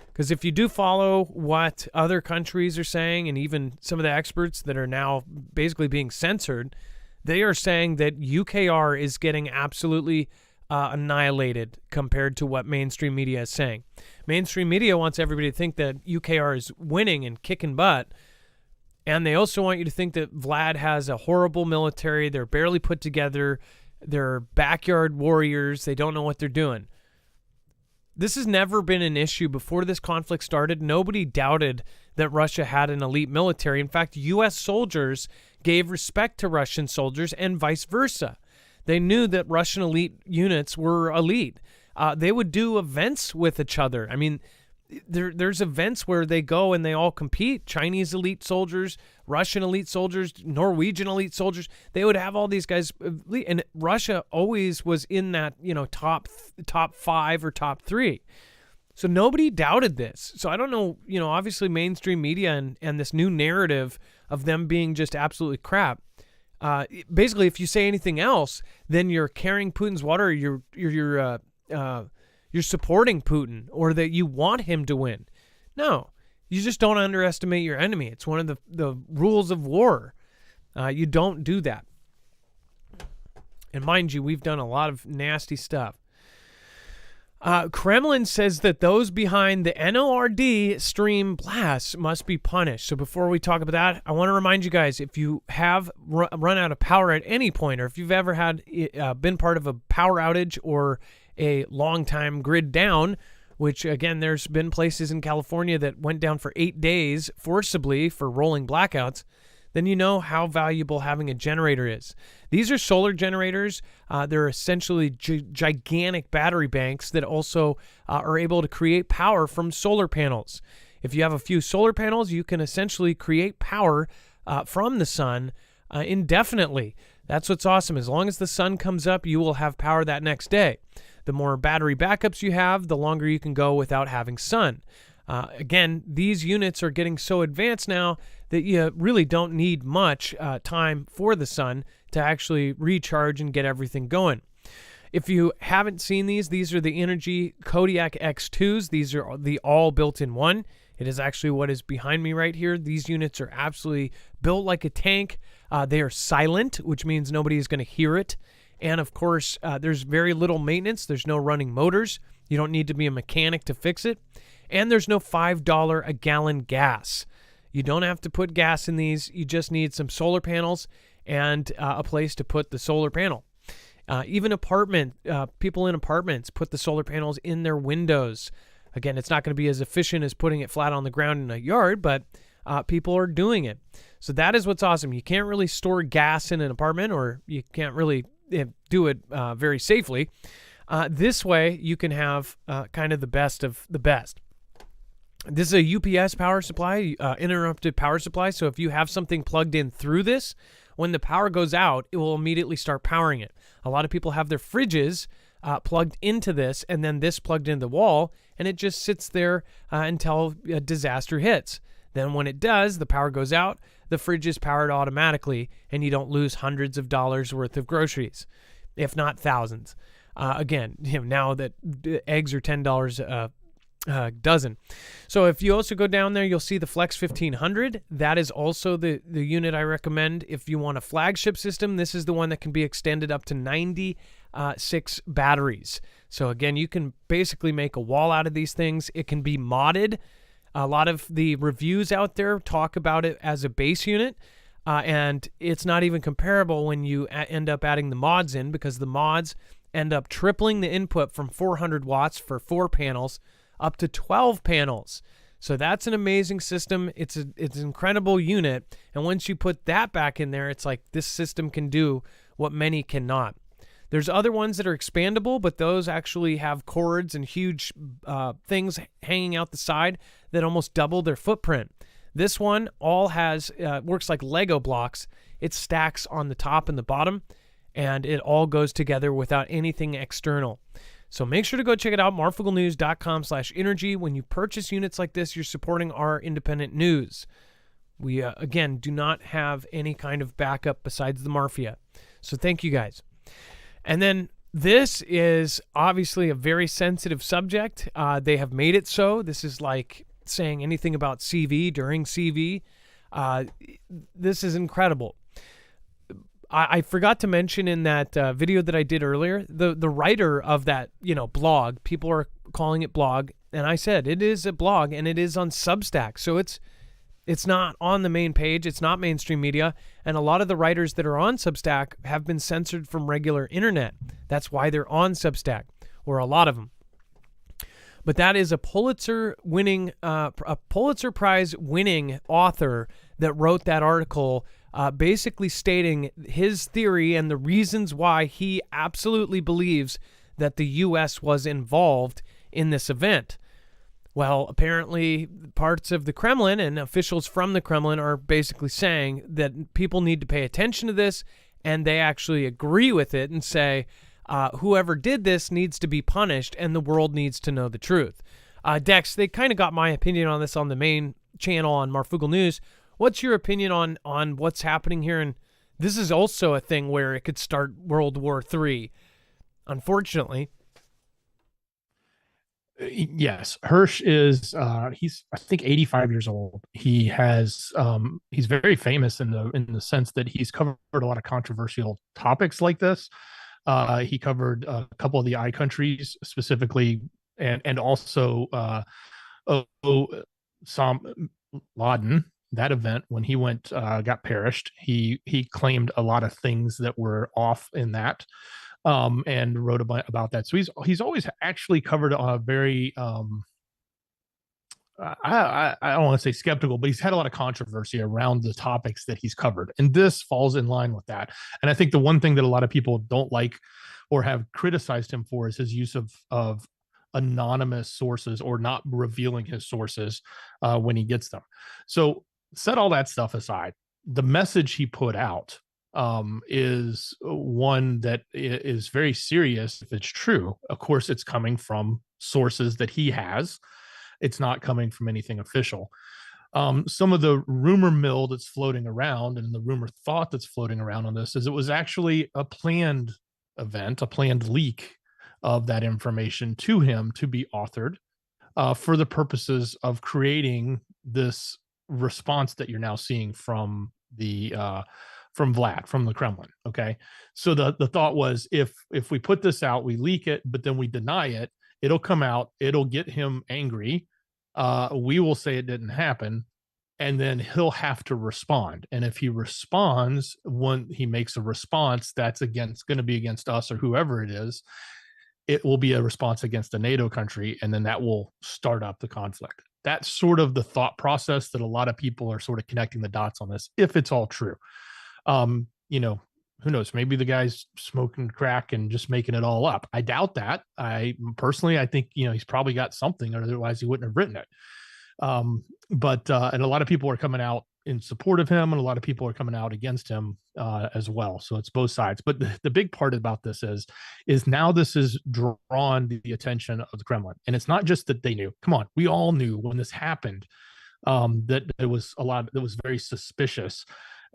Because if you do follow what other countries are saying, and even some of the experts that are now basically being censored, they are saying that UKR is getting absolutely annihilated compared to what mainstream media is saying. Mainstream media wants everybody to think that UKR is winning and kicking butt, and they also want you to think that Vlad has a horrible military. They're barely put together. They're backyard warriors. They don't know what they're doing. This has never been an issue. Before this conflict started, nobody doubted that Russia had an elite military. In fact, U.S. soldiers gave respect to Russian soldiers and vice versa. They knew that Russian elite units were elite. They would do events with each other. I mean, there's events where they go and they all compete. Chinese elite soldiers, Russian elite soldiers, Norwegian elite soldiers. They would have all these guys, and Russia always was in that top 5 or top 3. So nobody doubted this. So I don't know, obviously mainstream media and this new narrative of them being just absolutely crap. Basically, if you say anything else, then you're carrying Putin's water. You're supporting Putin, or that you want him to win. No, you just don't underestimate your enemy. It's one of the rules of war. You don't do that. And mind you, we've done a lot of nasty stuff. Kremlin says that those behind the NORD stream blasts must be punished. So before we talk about that, I want to remind you guys, if you have run out of power at any point, or if you've ever had been part of a power outage or a long time grid down, which again, there's been places in California that went down for 8 days forcibly for rolling blackouts, then you know how valuable having a generator is. These are solar generators. They're essentially gigantic battery banks that also are able to create power from solar panels. If you have a few solar panels, you can essentially create power from the sun indefinitely. That's what's awesome. As long as the sun comes up, you will have power that next day. The more battery backups you have, the longer you can go without having sun. Again, these units are getting so advanced now that you really don't need much time for the sun to actually recharge and get everything going. If you haven't seen these are the Energy Kodiak X2s. These are the all built-in one. It is actually what is behind me right here. These units are absolutely built like a tank. They are silent, which means nobody is going to hear it. And of course, there's very little maintenance. There's no running motors. You don't need to be a mechanic to fix it. And there's no $5 a gallon gas. You don't have to put gas in these. You just need some solar panels and a place to put the solar panel. Even people in apartments put the solar panels in their windows. Again, it's not going to be as efficient as putting it flat on the ground in a yard, but people are doing it. So that is what's awesome. You can't really store gas in an apartment, or you can't really do it very safely. This way, you can have kind of the best of the best. This is a UPS power supply, uninterrupted power supply. So if you have something plugged in through this, when the power goes out, it will immediately start powering it. A lot of people have their fridges plugged into this, and then this plugged into the wall, and it just sits there until a disaster hits. Then when it does, the power goes out, the fridge is powered automatically, and you don't lose hundreds of dollars worth of groceries, if not thousands. Again, now that eggs are $10 a dozen. So if you also go down there, you'll see the Flex 1500. That is also the unit I recommend if you want a flagship system. This is the one that can be extended up to 90 6 batteries. So again, you can basically make a wall out of these things. It can be modded. A lot of the reviews out there talk about it as a base unit, and it's not even comparable when you end up adding the mods in, because the mods end up tripling the input from 400 watts for 4 panels up to 12 panels. So that's an amazing system. It's an incredible unit, and once you put that back in there, it's like this system can do what many cannot. There's other ones that are expandable, but those actually have cords and huge things hanging out the side that almost double their footprint. This one all has works like Lego blocks. It stacks on the top and the bottom, and it all goes together without anything external. So make sure to go check it out, marfooglenews.com/energy. When you purchase units like this, you're supporting our independent news. We, again, do not have any kind of backup besides the Mafia. So thank you guys. And then this is obviously a very sensitive subject. They have made it so. This is like saying anything about CV during CV. This is incredible. I forgot to mention in that video that I did earlier, the writer of that blog, people are calling it blog, and I said it is a blog and it is on Substack. So it's not on the main page. It's not mainstream media. And a lot of the writers that are on Substack have been censored from regular internet. That's why they're on Substack, or a lot of them. But that is a Pulitzer Prize winning author that wrote that article, basically stating his theory and the reasons why he absolutely believes that the U.S. was involved in this event. Well, apparently parts of the Kremlin and officials from the Kremlin are basically saying that people need to pay attention to this, and they actually agree with it and say whoever did this needs to be punished and the world needs to know the truth. Dex, they kind of got my opinion on this on the main channel on Marfoogle News. What's your opinion on what's happening here? And this is also a thing where it could start World War III, unfortunately. Yes, Hirsch is he's I think 85 years old. He has he's very famous in the sense that he's covered a lot of controversial topics like this. He covered a couple of the I countries specifically, and also Osama Laden, that event when he went got perished. He claimed a lot of things that were off in that. And wrote about that. So he's always actually covered a very I don't want to say skeptical, but he's had a lot of controversy around the topics that he's covered, and this falls in line with that. And I think the one thing that a lot of people don't like or have criticized him for is his use of anonymous sources, or not revealing his sources when he gets them. So set all that stuff aside. The message he put out is one that is very serious if it's true. Of course, it's coming from sources that he has. It's not coming from anything official. Some of the rumor mill that's floating around, and the rumor thought that's floating around on this, is it was actually a planned event, a planned leak of that information to him to be authored for the purposes of creating this response that you're now seeing from Vlad, from the Kremlin. Okay. So the thought was, if we put this out, we leak it, but then we deny it, it'll come out, it'll get him angry. We will say it didn't happen, and then he'll have to respond. And if he responds, when he makes a response that's going to be against us or whoever it is, it will be a response against a NATO country, and then that will start up the conflict. That's sort of the thought process that a lot of people are sort of connecting the dots on this, if it's all true. Who knows? Maybe the guy's smoking crack and just making it all up. I doubt that. I think, he's probably got something, or otherwise he wouldn't have written it. And a lot of people are coming out in support of him, and a lot of people are coming out against him as well. So it's both sides. But the big part about this is now this has drawn the attention of the Kremlin. And it's not just that they knew. Come on, we all knew when this happened that there was a lot that was very suspicious.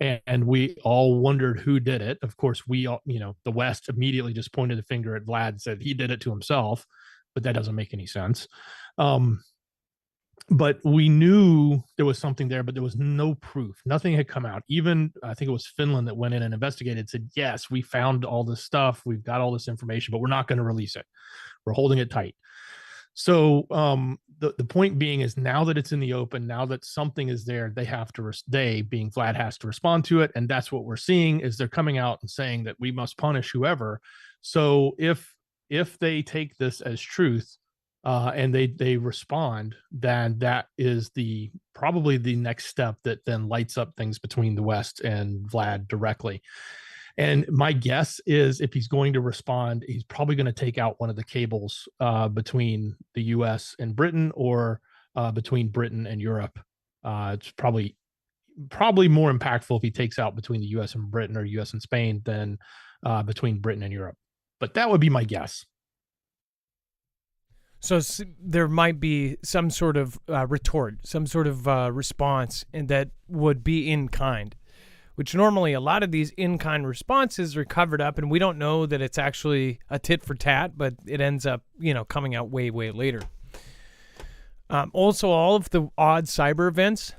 And we all wondered who did it. Of course, we all, the West immediately just pointed the finger at Vlad and said he did it to himself, but that doesn't make any sense. but we knew there was something there, but there was no proof. Nothing had come out. Even I think it was Finland that went in and investigated, said, yes, we found all this stuff. We've got all this information, but we're not going to release it. We're holding it tight. So the point being is, now that it's in the open, now that something is there, they have to, they being Vlad, has to respond to it. And that's what we're seeing, is they're coming out and saying that we must punish whoever. So if they take this as truth, and they respond, then that is probably the next step that then lights up things between the West and Vlad directly. And my guess is, if he's going to respond, he's probably going to take out one of the cables between the U.S. and Britain, or between Britain and Europe. It's probably more impactful if he takes out between the U.S. and Britain, or U.S. and Spain, than between Britain and Europe. But that would be my guess. So there might be some sort of retort, some sort of response, and that would be in kind, which normally a lot of these in-kind responses are covered up, and we don't know that it's actually a tit for tat, but it ends up, coming out way, way later. Also, all of the odd cyber events,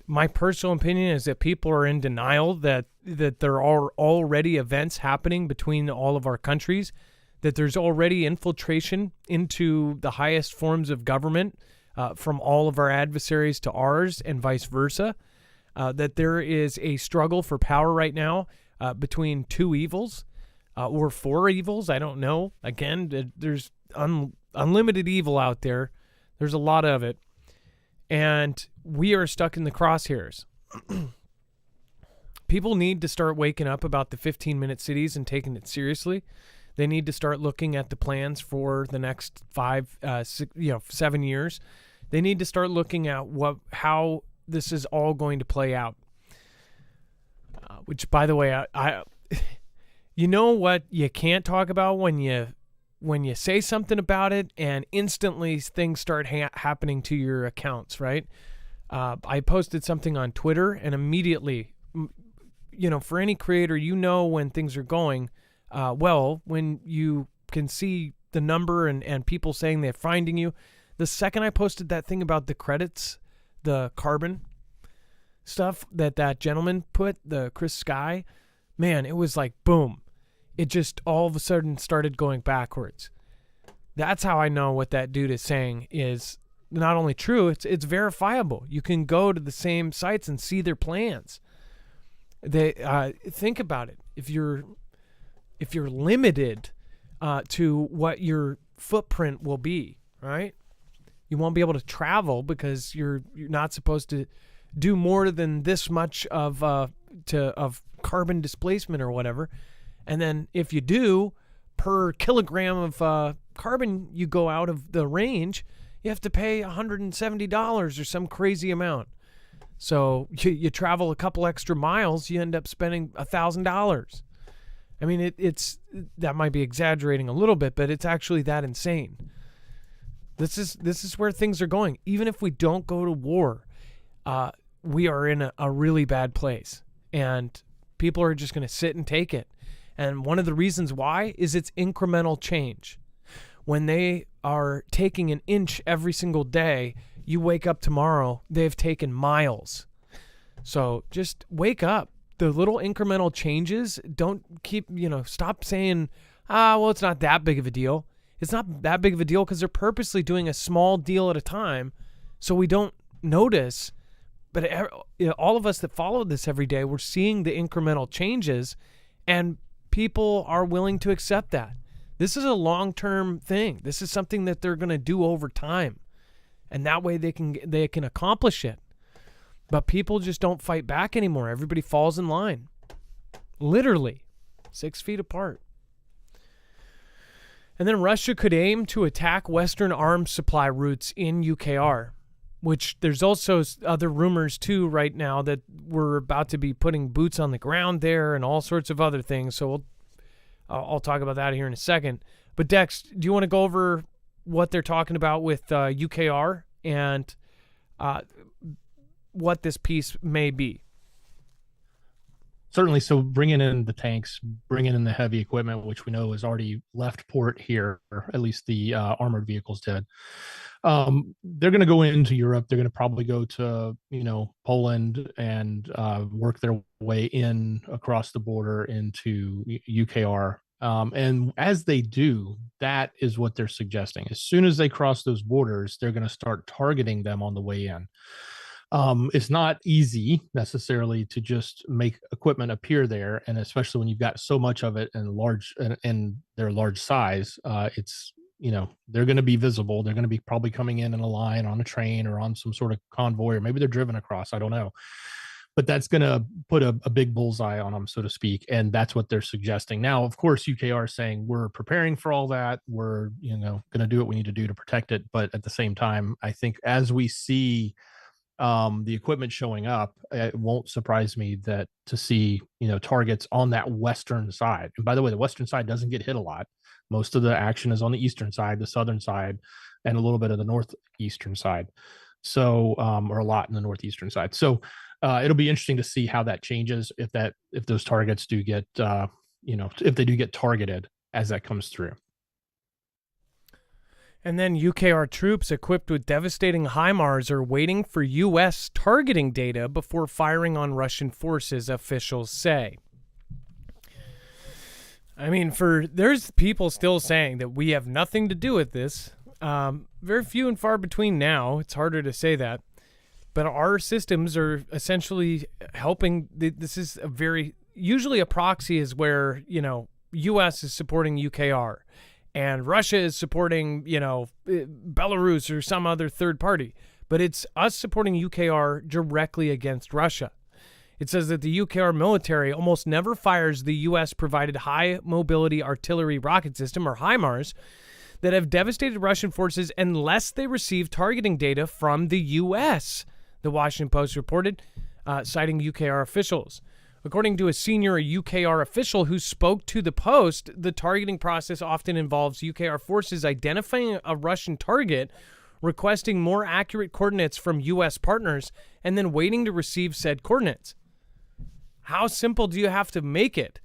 my personal opinion is that people are in denial that there are already events happening between all of our countries, that there's already infiltration into the highest forms of government from all of our adversaries to ours, and vice versa, that there is a struggle for power right now between two evils or four evils. I don't know. Again, there's unlimited evil out there. There's a lot of it. And we are stuck in the crosshairs. People need to start waking up about the 15-minute cities and taking it seriously. They need to start looking at the plans for the next 7 years. They need to start looking at how this is all going to play out. Which, by the way, I you know what you can't talk about when you say something about it and instantly things start happening to your accounts, right? I posted something on Twitter, and immediately, for any creator, when things are going well, when you can see the number and people saying they're finding you. The second I posted that thing about the credits, the carbon stuff that gentleman put, the Chris Sky, man, it was like, boom. It just all of a sudden started going backwards. That's how I know what that dude is saying is not only true, it's verifiable. You can go to the same sites and see their plans. They think about it. If you're limited to what your footprint will be, right? You won't be able to travel because you're not supposed to do more than this much of carbon displacement or whatever. And then if you do, per kilogram of carbon you go out of the range, you have to pay $170 or some crazy amount. So you travel a couple extra miles, you end up spending $1,000. I mean, it's that might be exaggerating a little bit, but it's actually that insane. This is where things are going. Even if we don't go to war, we are in a really bad place, and people are just going to sit and take it. And one of the reasons why is it's incremental change. When they are taking an inch every single day, you wake up tomorrow, they've taken miles. So just wake up. The little incremental changes, don't stop saying, well, it's not that big of a deal. It's not that big of a deal because they're purposely doing a small deal at a time so we don't notice. But all of us that follow this every day, we're seeing the incremental changes, and people are willing to accept that. This is a long-term thing. This is something that they're going to do over time, and that way they can accomplish it. But people just don't fight back anymore. Everybody falls in line. Literally 6 feet apart. And then Russia could aim to attack Western arms supply routes in UKR, which there's also other rumors too right now that we're about to be putting boots on the ground there and all sorts of other things. So I'll talk about that here in a second. But Dex, do you want to go over what they're talking about with UKR and what this piece may be? Certainly. So bringing in the tanks, bringing in the heavy equipment, which we know has already left port here, or at least the armored vehicles did. They're going to go into Europe. They're going to probably go to, Poland and work their way in across the border into UKR. And as they do, that is what they're suggesting. As soon as they cross those borders, they're going to start targeting them on the way in. It's not easy necessarily to just make equipment appear there, and especially when you've got so much of it and large and their large size, it's they're going to be visible. They're going to be probably coming in a line on a train or on some sort of convoy, or maybe they're driven across. I don't know, but that's going to put a big bullseye on them, so to speak, and that's what they're suggesting. Now, of course, UKR is saying we're preparing for all that. We're going to do what we need to do to protect it, but at the same time, I think as we see the equipment showing up, it won't surprise me that to see targets on that western side. And by the way, the western side doesn't get hit a lot. Most of the action is on the eastern side, the southern side, and a little bit of the northeastern side. So or a lot in the northeastern side. So it'll be interesting to see how that changes if those targets do get if they do get targeted as that comes through. And then UKR troops equipped with devastating HIMARS are waiting for U.S. targeting data before firing on Russian forces, officials say. I mean, there's people still saying that we have nothing to do with this. Very few and far between now. It's harder to say that. But our systems are essentially helping. This is usually a proxy is where, U.S. is supporting UKR. And Russia is supporting, Belarus or some other third party. But it's us supporting UKR directly against Russia. It says that the UKR military almost never fires the U.S.-provided high-mobility artillery rocket system, or HIMARS, that have devastated Russian forces unless they receive targeting data from the U.S., the Washington Post reported, citing UKR officials. According to a senior UKR official who spoke to the Post, the targeting process often involves UKR forces identifying a Russian target, requesting more accurate coordinates from U.S. partners, and then waiting to receive said coordinates. How simple do you have to make it?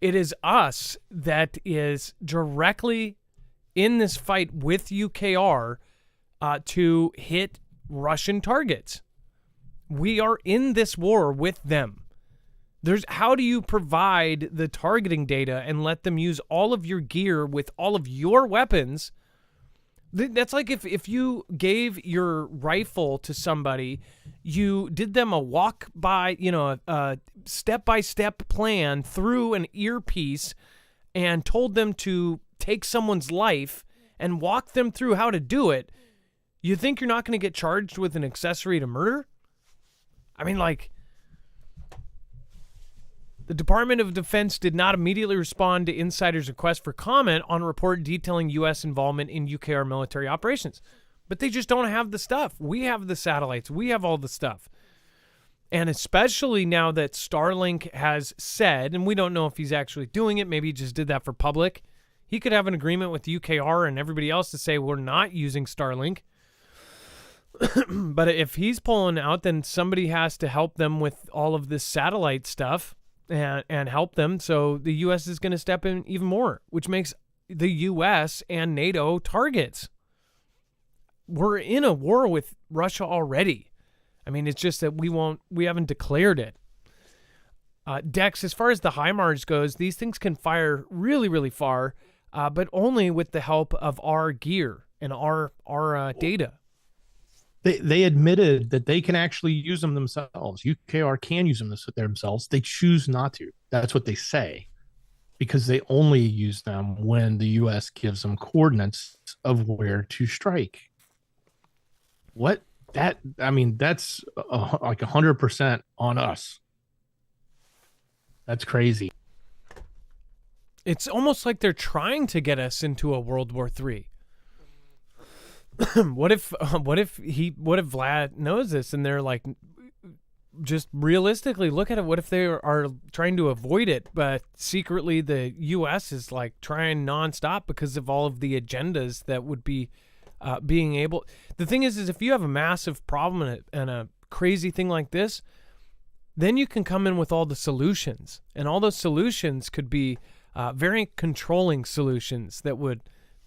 It is us that is directly in this fight with UKR to hit Russian targets. We are in this war with them. How do you provide the targeting data and let them use all of your gear with all of your weapons? That's like if you gave your rifle to somebody, you did them a walk by, a step-by-step plan through an earpiece and told them to take someone's life and walk them through how to do it. You think you're not going to get charged with an accessory to murder? I mean, the Department of Defense did not immediately respond to insiders' request for comment on a report detailing U.S. involvement in UKR military operations. But they just don't have the stuff. We have the satellites. We have all the stuff. And especially now that Starlink has said, and we don't know if he's actually doing it, maybe he just did that for public. He could have an agreement with UKR and everybody else to say we're not using Starlink. But if he's pulling out, then somebody has to help them with all of this satellite stuff. And help them, so the U.S. is going to step in even more, which makes the U.S. and NATO targets. We're in a war with Russia already. I mean, it's just that we haven't declared it. Dex, as far as the HIMARS goes, these things can fire really, really far, but only with the help of our gear and our data. They admitted that they can actually use them themselves. UKR can use them themselves. They choose not to. That's what they say, because they only use them when the U.S. gives them coordinates of where to strike. That's like 100% on us. That's crazy. It's almost like they're trying to get us into a World War III. What if Vlad knows this and they're like, just realistically look at it. What if they are trying to avoid it, but secretly the U.S. is like trying nonstop because of all of the agendas that would be being able. The thing is if you have a massive problem and a crazy thing like this, then you can come in with all the solutions. And all those solutions could be very controlling solutions that would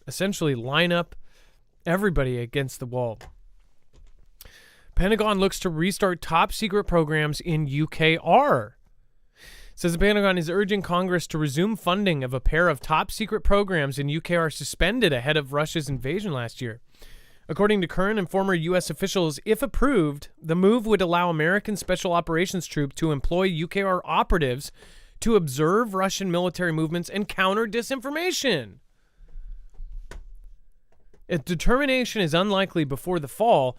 essentially line up everybody against the wall. Pentagon looks to restart top secret programs in UKR. Says the Pentagon is urging Congress to resume funding of a pair of top secret programs in UKR suspended ahead of Russia's invasion last year. According to current and former U.S. officials, if approved, the move would allow American Special Operations Troop to employ UKR operatives to observe Russian military movements and counter disinformation. If determination is unlikely before the fall,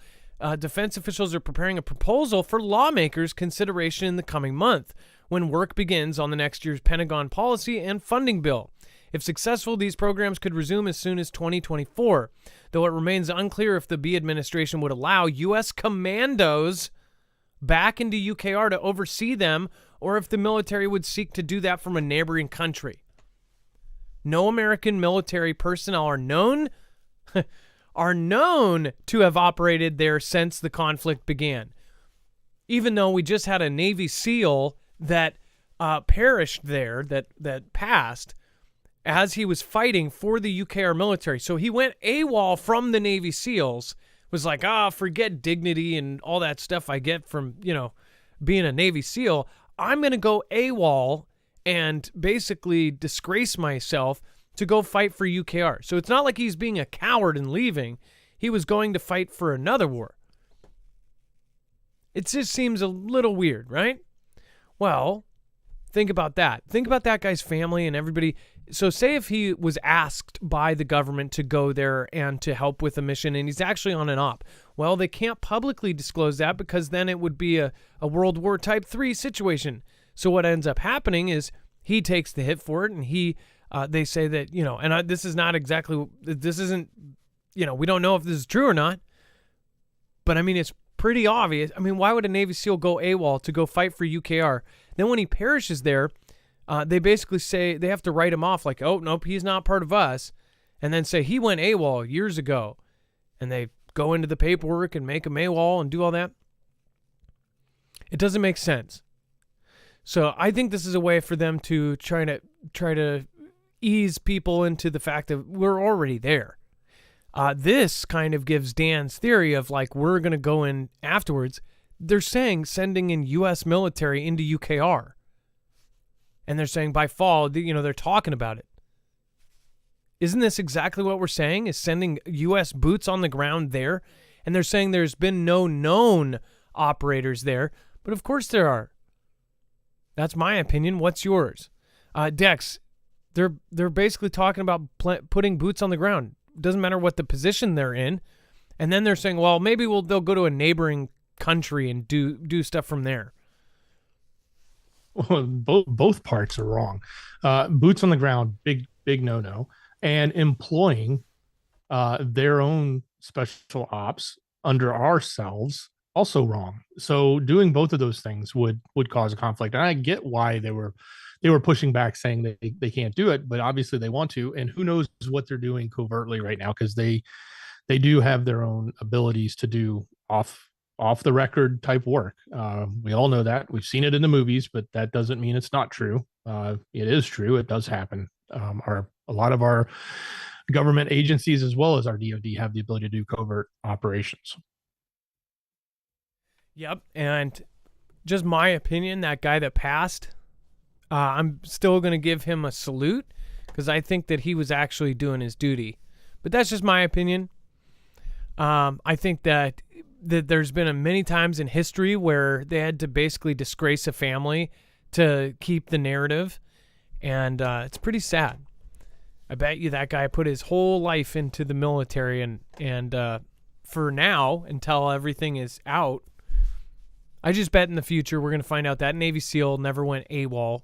defense officials are preparing a proposal for lawmakers' consideration in the coming month, when work begins on the next year's Pentagon policy and funding bill. If successful, these programs could resume as soon as 2024, though it remains unclear if the B administration would allow U.S. commandos back into UKR to oversee them, or if the military would seek to do that from a neighboring country. No American military personnel are known to have operated there since the conflict began. Even though we just had a Navy SEAL that perished there, that passed as he was fighting for the UKR military. So he went AWOL from the Navy SEALs, was like, forget dignity and all that stuff I get from, being a Navy SEAL. I'm going to go AWOL and basically disgrace myself to go fight for UKR. So it's not like he's being a coward and leaving. He was going to fight for another war. It just seems a little weird, right? Well, think about that. Think about that guy's family and everybody. So say if he was asked by the government to go there and to help with a mission and he's actually on an op. Well, they can't publicly disclose that because then it would be a World War Type 3 situation. So what ends up happening is he takes the hit for it, and they say that, this is not exactly, this isn't, we don't know if this is true or not, but I mean, it's pretty obvious. I mean, why would a Navy SEAL go AWOL to go fight for UKR? Then when he perishes there, they basically say they have to write him off like, oh, nope, he's not part of us. And then say he went AWOL years ago. And they go into the paperwork and make him AWOL and do all that. It doesn't make sense. So I think this is a way for them to try to ease people into the fact that we're already there. This kind of gives Dan's theory of like, we're going to go in afterwards. They're saying sending in U.S. military into UKR. And they're saying by fall, they're talking about it. Isn't this exactly what we're saying, is sending U.S. boots on the ground there? And they're saying there's been no known operators there. But of course there are. That's my opinion. What's yours? Dex, they're basically talking about putting boots on the ground. Doesn't matter what the position they're in. And then they're saying, well, maybe they'll go to a neighboring country and do stuff from there. Well, both parts are wrong. Boots on the ground, big no-no. And employing their own special ops under ourselves, also wrong. So doing both of those things would cause a conflict. And I get why they were pushing back, saying that they can't do it, but obviously they want to. And who knows what they're doing covertly right now, because they do have their own abilities to do off the record type work. We all know that. We've seen it in the movies, but that doesn't mean it's not true. It is true. It does happen. A lot of our government agencies, as well as our DoD, have the ability to do covert operations. Yep. And just my opinion, that guy that passed, I'm still going to give him a salute because I think that he was actually doing his duty. But that's just my opinion. I think that there's been many times in history where they had to basically disgrace a family to keep the narrative. And it's pretty sad. I bet you that guy put his whole life into the military, and for now, until everything is out, I just bet in the future we're going to find out that Navy SEAL never went AWOL,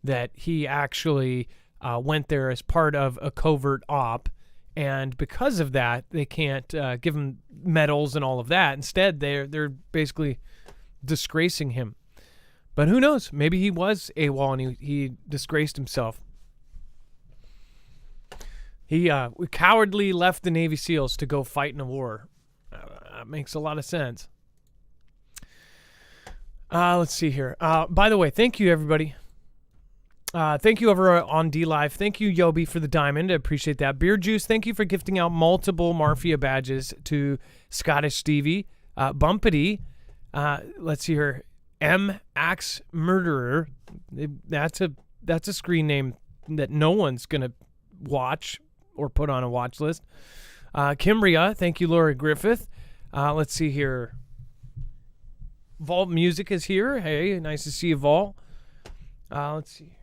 that he actually went there as part of a covert op, and because of that, they can't give him medals and all of that. Instead, they're basically disgracing him. But who knows? Maybe he was AWOL and he disgraced himself. He cowardly left the Navy SEALs to go fight in a war. That makes a lot of sense. Let's see here. By the way, thank you, everybody. Thank you over on DLive. Thank you, Yobi, for the diamond. I appreciate that. Beer Juice, thank you for gifting out multiple Marfia badges to Scottish Stevie. Bumpity, let's see here. M. Axe Murderer. That's a screen name that no one's going to watch or put on a watch list. Kimbria, thank you, Laura Griffith. Let's see here. Vault Music is here. Hey, nice to see you, Vault. Let's see.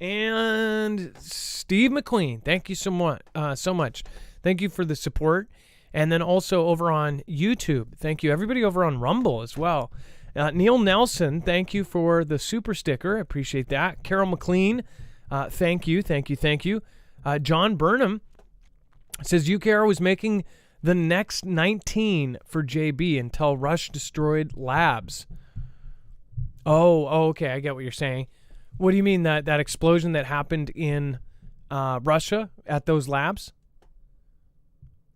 And Steve McQueen, thank you so much. Thank you for the support. And then also over on YouTube, thank you. Everybody over on Rumble as well. Neil Nelson, thank you for the super sticker. I appreciate that. Carol McLean, thank you. John Burnham says UKR was making the next 19 for JB until Rush destroyed labs. Oh, okay. I get what you're saying. What do you mean that explosion that happened in Russia at those labs?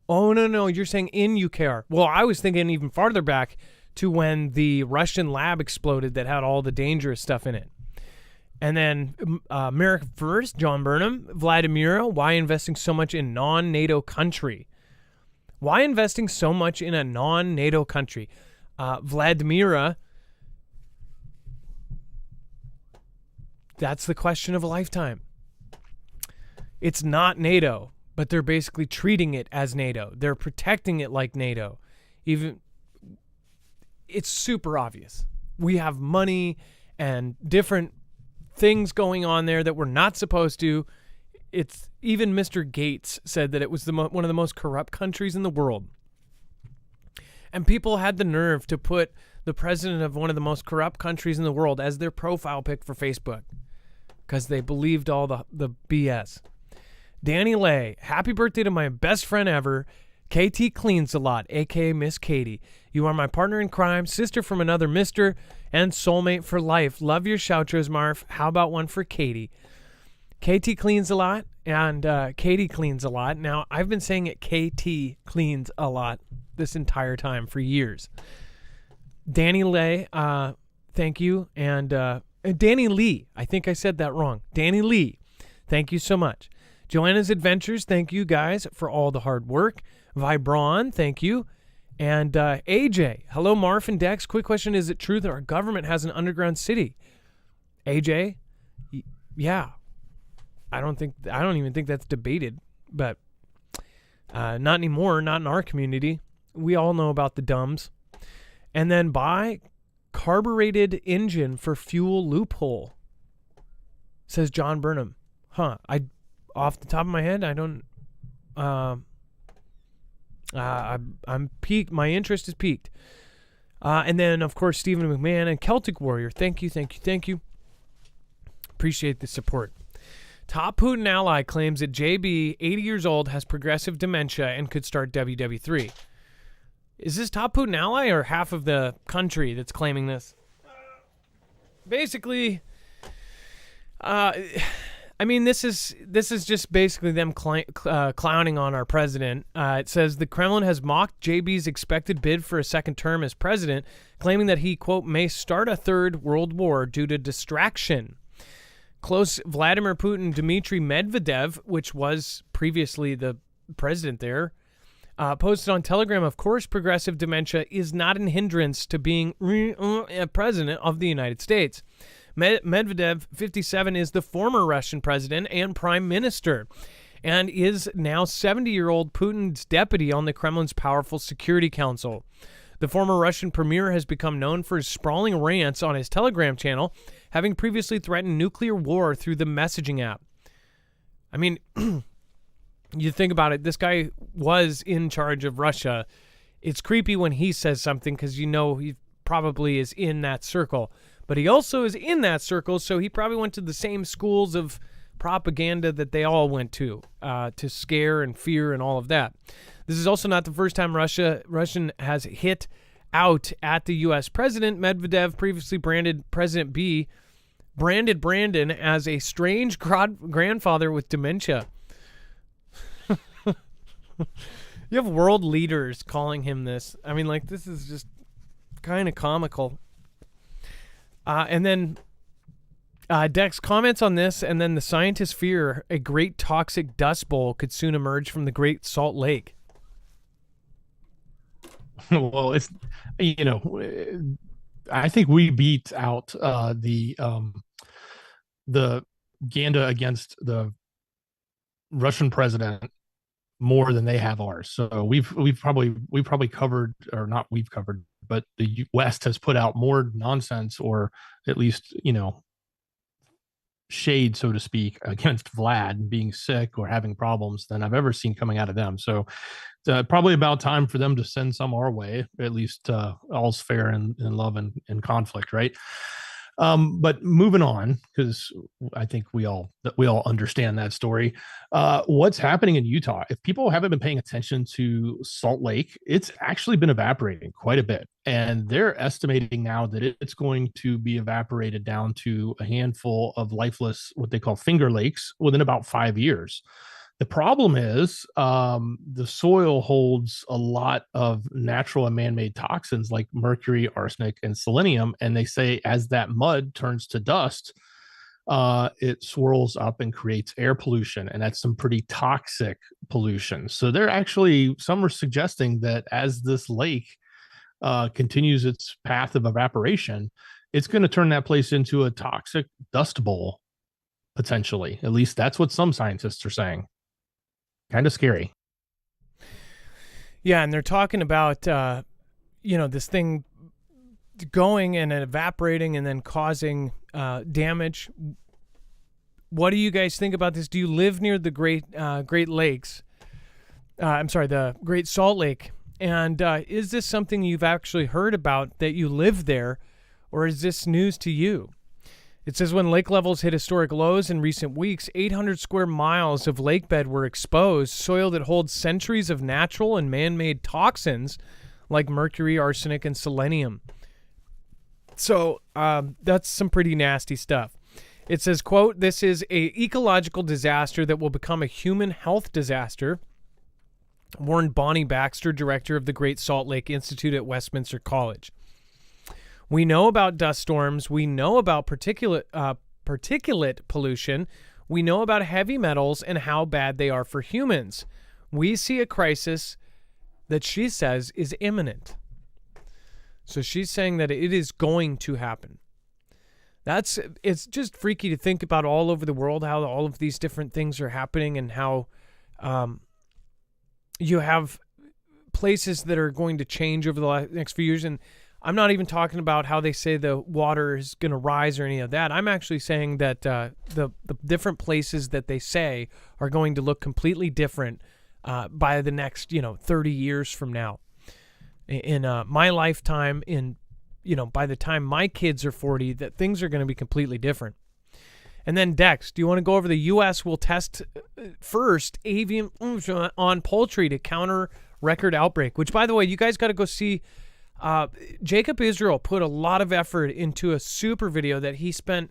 Oh, no. You're saying in UKR. Well, I was thinking even farther back to when the Russian lab exploded that had all the dangerous stuff in it. And then America First, John Burnham, Vladimir, why investing so much in non-NATO country? Why investing so much in a non-NATO country? Vladimira, that's the question of a lifetime. It's not NATO, but they're basically treating it as NATO. They're protecting it like NATO. It's super obvious. We have money and different things going on there that we're not supposed to. It's even Mr. Gates said that it was one of the most corrupt countries in the world. And people had the nerve to put the president of one of the most corrupt countries in the world as their profile pic for Facebook because they believed all the BS. Danny Lay, happy birthday to my best friend ever, KT Cleans a Lot, a.k.a. Miss Katie. You are my partner in crime, sister from another mister, and soulmate for life. Love your shoutros, Marf. How about one for Katie? KT Cleans a Lot and Katie Cleans a Lot. Now, I've been saying it KT Cleans a Lot this entire time for years. Danny Lay, thank you. And Danny Lee, I think I said that wrong. Danny Lee, thank you so much. Joanna's Adventures, thank you guys for all the hard work. Vibron, thank you. And AJ, hello, Marf and Dex. Quick question, is it true that our government has an underground city? AJ, yeah. I don't even think that's debated, but not anymore, not in our community. We all know about the dumbs. And then buy carbureted engine for fuel loophole, says John Burnham. Off the top of my head, I don't. I'm peaked. My interest is peaked. And then, of course, Stephen McMahon and Celtic Warrior. Thank you. Appreciate the support. Top Putin ally claims that JB, 80 years old, has progressive dementia and could start WW3. Is this top Putin ally or half of the country that's claiming this? Basically, this is just basically them clowning on our president. It says the Kremlin has mocked JB's expected bid for a second term as president, claiming that he, quote, may start a third world war due to distraction. Close Vladimir Putin, Dmitry Medvedev, which was previously the president there, posted on Telegram, of course, progressive dementia is not an hindrance to being president of the United States. Medvedev, 57, is the former Russian president and prime minister and is now 70-year-old Putin's deputy on the Kremlin's powerful Security Council. The former Russian premier has become known for his sprawling rants on his Telegram channel, having previously threatened nuclear war through the messaging app. I mean, you think about it, this guy was in charge of Russia. It's creepy when he says something because you know he probably is in that circle. But he also is in that circle, so he probably went to the same schools of propaganda that they all went to scare and fear and all of that. This is also not the first time Russian has hit out at the U.S. president. Medvedev previously branded Brandon as a strange grandfather with dementia. You have world leaders calling him this. I mean, like, this is just kind of comical. And then Dex comments on this, and then the scientists fear a great toxic dust bowl could soon emerge from the Great Salt Lake. Well, it's, I think we beat out the Ganda against the Russian president more than they have ours. So we've probably covered, or not we've covered, but the West has put out more nonsense, or at least, shade, so to speak, against Vlad being sick or having problems than I've ever seen coming out of them. So it's probably about time for them to send some our way. At least all's fair in love and conflict, right? But moving on, because I think we all understand that story. What's happening in Utah? If people haven't been paying attention to Salt Lake, it's actually been evaporating quite a bit, and they're estimating now that it's going to be evaporated down to a handful of lifeless, what they call finger lakes, within about 5 years. The problem is the soil holds a lot of natural and man-made toxins like mercury, arsenic, and selenium. And they say as that mud turns to dust, it swirls up and creates air pollution. And that's some pretty toxic pollution. So some are suggesting that as this lake continues its path of evaporation, it's going to turn that place into a toxic dust bowl, potentially. At least that's what some scientists are saying. Kind of scary. Yeah, and they're talking about, this thing going and evaporating and then causing damage. What do you guys think about this? Do you live near the Great Lakes? The Great Salt Lake. And is this something you've actually heard about, that you live there, or is this news to you? It says when lake levels hit historic lows in recent weeks, 800 square miles of lake bed were exposed, soil that holds centuries of natural and man-made toxins like mercury, arsenic, and selenium. So that's some pretty nasty stuff. It says, quote, "This is an ecological disaster that will become a human health disaster," warned Bonnie Baxter, director of the Great Salt Lake Institute at Westminster College. We know about dust storms. We know about particulate pollution. We know about heavy metals and how bad they are for humans. We see a crisis that she says is imminent. So she's saying that it is going to happen. It's just freaky to think about all over the world, how all of these different things are happening, and how you have places that are going to change over the next few years. And I'm not even talking about how they say the water is going to rise or any of that. I'm actually saying that the different places that they say are going to look completely different by the next 30 years from now. In my lifetime, by the time my kids are 40, that things are going to be completely different. And then Dex, do you want to go over the U.S. will test first avian on poultry to counter record outbreak? Which, by the way, you guys got to go see. Jacob Israel put a lot of effort into a super video that he spent,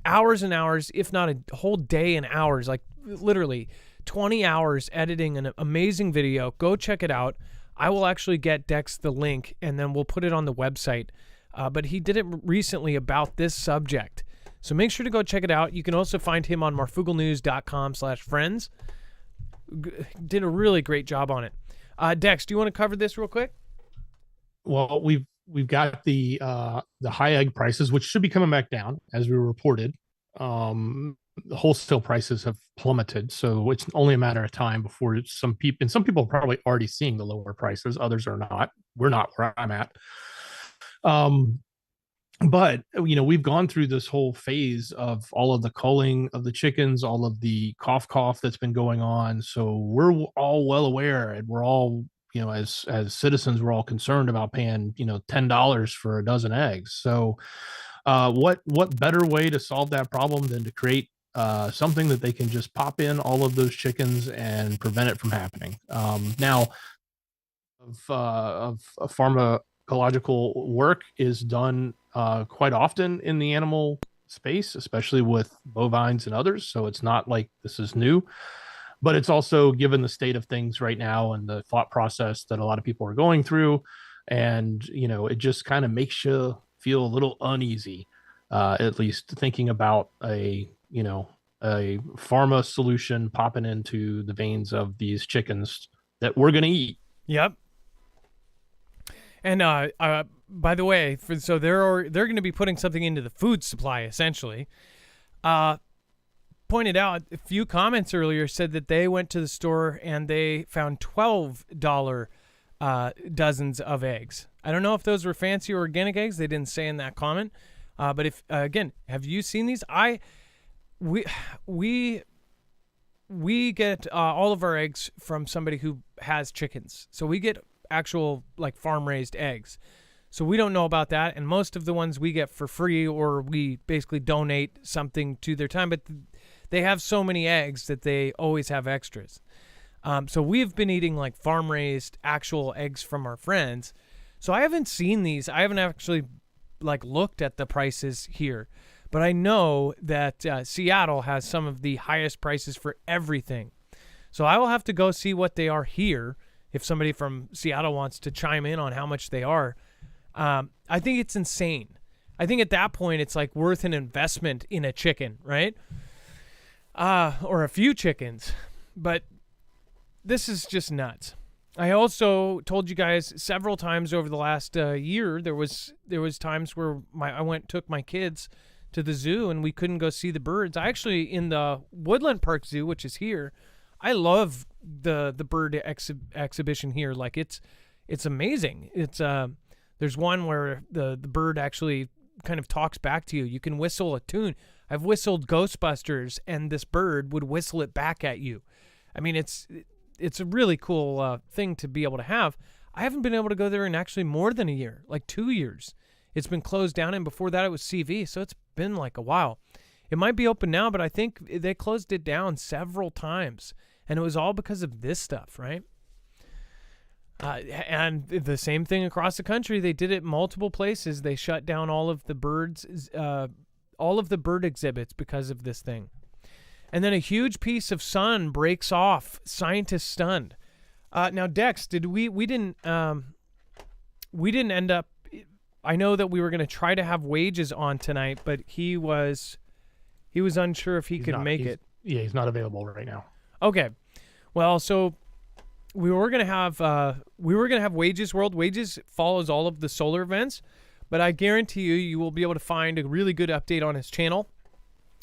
hours and hours, if not a whole day and hours, like literally 20 hours editing an amazing video. Go check it out. I will actually get Dex the link, and then we'll put it on the website. But he did it recently about this subject. So make sure to go check it out. You can also find him on marfooglenews.com/friends. Did a really great job on it. Dex, do you want to cover this real quick? Well, we've got the high egg prices, which should be coming back down, as we reported. The wholesale prices have plummeted, so it's only a matter of time before some people are probably already seeing the lower prices. Others are not. We're not where I'm at. But we've gone through this whole phase of all of the culling of the chickens, all of the cough that's been going on. So we're all well aware, and we're all, as citizens, we're all concerned about paying, $10 for a dozen eggs. So what better way to solve that problem than to create something that they can just pop in all of those chickens and prevent it from happening? Now, of pharmacological work is done quite often in the animal space, especially with bovines and others. So it's not like this is new, but it's also, given the state of things right now and the thought process that a lot of people are going through. And, it just kind of makes you feel a little uneasy, at least thinking about a pharma solution popping into the veins of these chickens that we're going to eat. Yep. And by the way, so they're going to be putting something into the food supply essentially. Pointed out a few comments earlier said that they went to the store and they found $12 dozens of eggs. I don't know if those were fancy or organic eggs. They didn't say in that comment. But if again, have you seen these? We get all of our eggs from somebody who has chickens. So we get actual like farm raised eggs. So we don't know about that. And most of the ones we get for free, or we basically donate something to their time. But they have so many eggs that they always have extras. So we've been eating like farm raised actual eggs from our friends. So I haven't seen these. I haven't actually like looked at the prices here. But I know that Seattle has some of the highest prices for everything. So I will have to go see what they are here if somebody from Seattle wants to chime in on how much they are. I think it's insane. I think at that point it's like worth an investment in a chicken, right? Or a few chickens. But this is just nuts. I also told you guys several times over the last year, there was times where I took my kids to the zoo and we couldn't go see the birds. I actually, in the Woodland Park Zoo, which is here, I love the bird exhibition here. Like it's amazing. It's there's one where the bird actually kind of talks back to you. You can whistle a tune. I've whistled Ghostbusters and this bird would whistle it back at you. I mean, it's a really cool thing to be able to have. I haven't been able to go there in actually more than a year, like 2 years. It's been closed down, and before that it was CV, so it's been like a while. It might be open now, but I think they closed it down several times, and it was all because of this stuff, right? And the same thing across the country. They did it multiple places. They shut down all of the bird exhibits because of this thing. And then a huge piece of sun breaks off. Scientists stunned. Now, Dex, we didn't end up. I know that we were going to try to have Wages on tonight, but he was unsure if he could make it. Yeah, he's not available right now. Okay, well, so we were going to have Wages World. Wages follows all of the solar events, but I guarantee you will be able to find a really good update on his channel.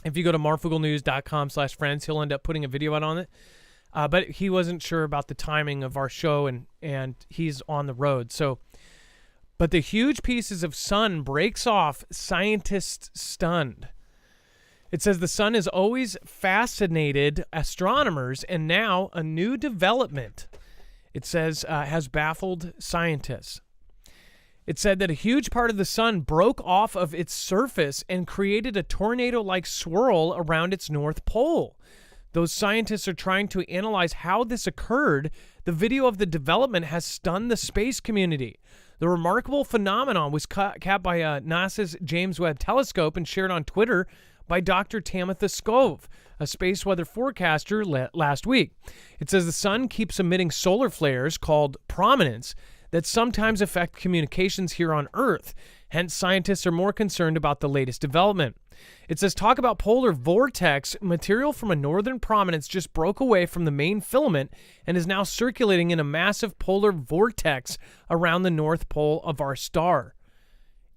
If you go to marfooglenews.com/friends, he'll end up putting a video out on it. But he wasn't sure about the timing of our show, and he's on the road. So, but the huge pieces of sun breaks off. Scientists stunned. It says the sun has always fascinated astronomers, and now a new development, it says, has baffled scientists. It said that a huge part of the sun broke off of its surface and created a tornado-like swirl around its north pole. Those scientists are trying to analyze how this occurred. The video of the development has stunned the space community. The remarkable phenomenon was capped by NASA's James Webb Telescope and shared on Twitter by Dr. Tamitha Skov, a space weather forecaster, last week. It says the sun keeps emitting solar flares called prominence that sometimes affect communications here on Earth. Hence, scientists are more concerned about the latest development. It says, talk about polar vortex. Material from a northern prominence just broke away from the main filament and is now circulating in a massive polar vortex around the north pole of our star.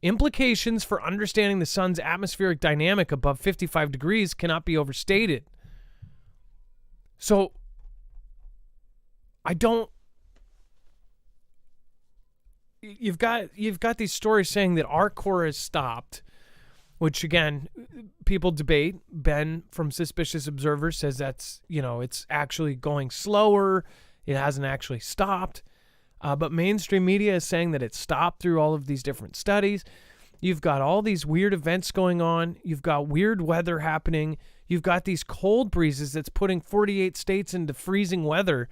Implications for understanding the sun's atmospheric dynamic above 55 degrees cannot be overstated. So, you've got these stories saying that our core has stopped, which again, people debate. Ben from Suspicious Observer says that's, it's actually going slower. It hasn't actually stopped. But mainstream media is saying that it stopped through all of these different studies. You've got all these weird events going on. You've got weird weather happening. You've got these cold breezes that's putting 48 states into freezing weather.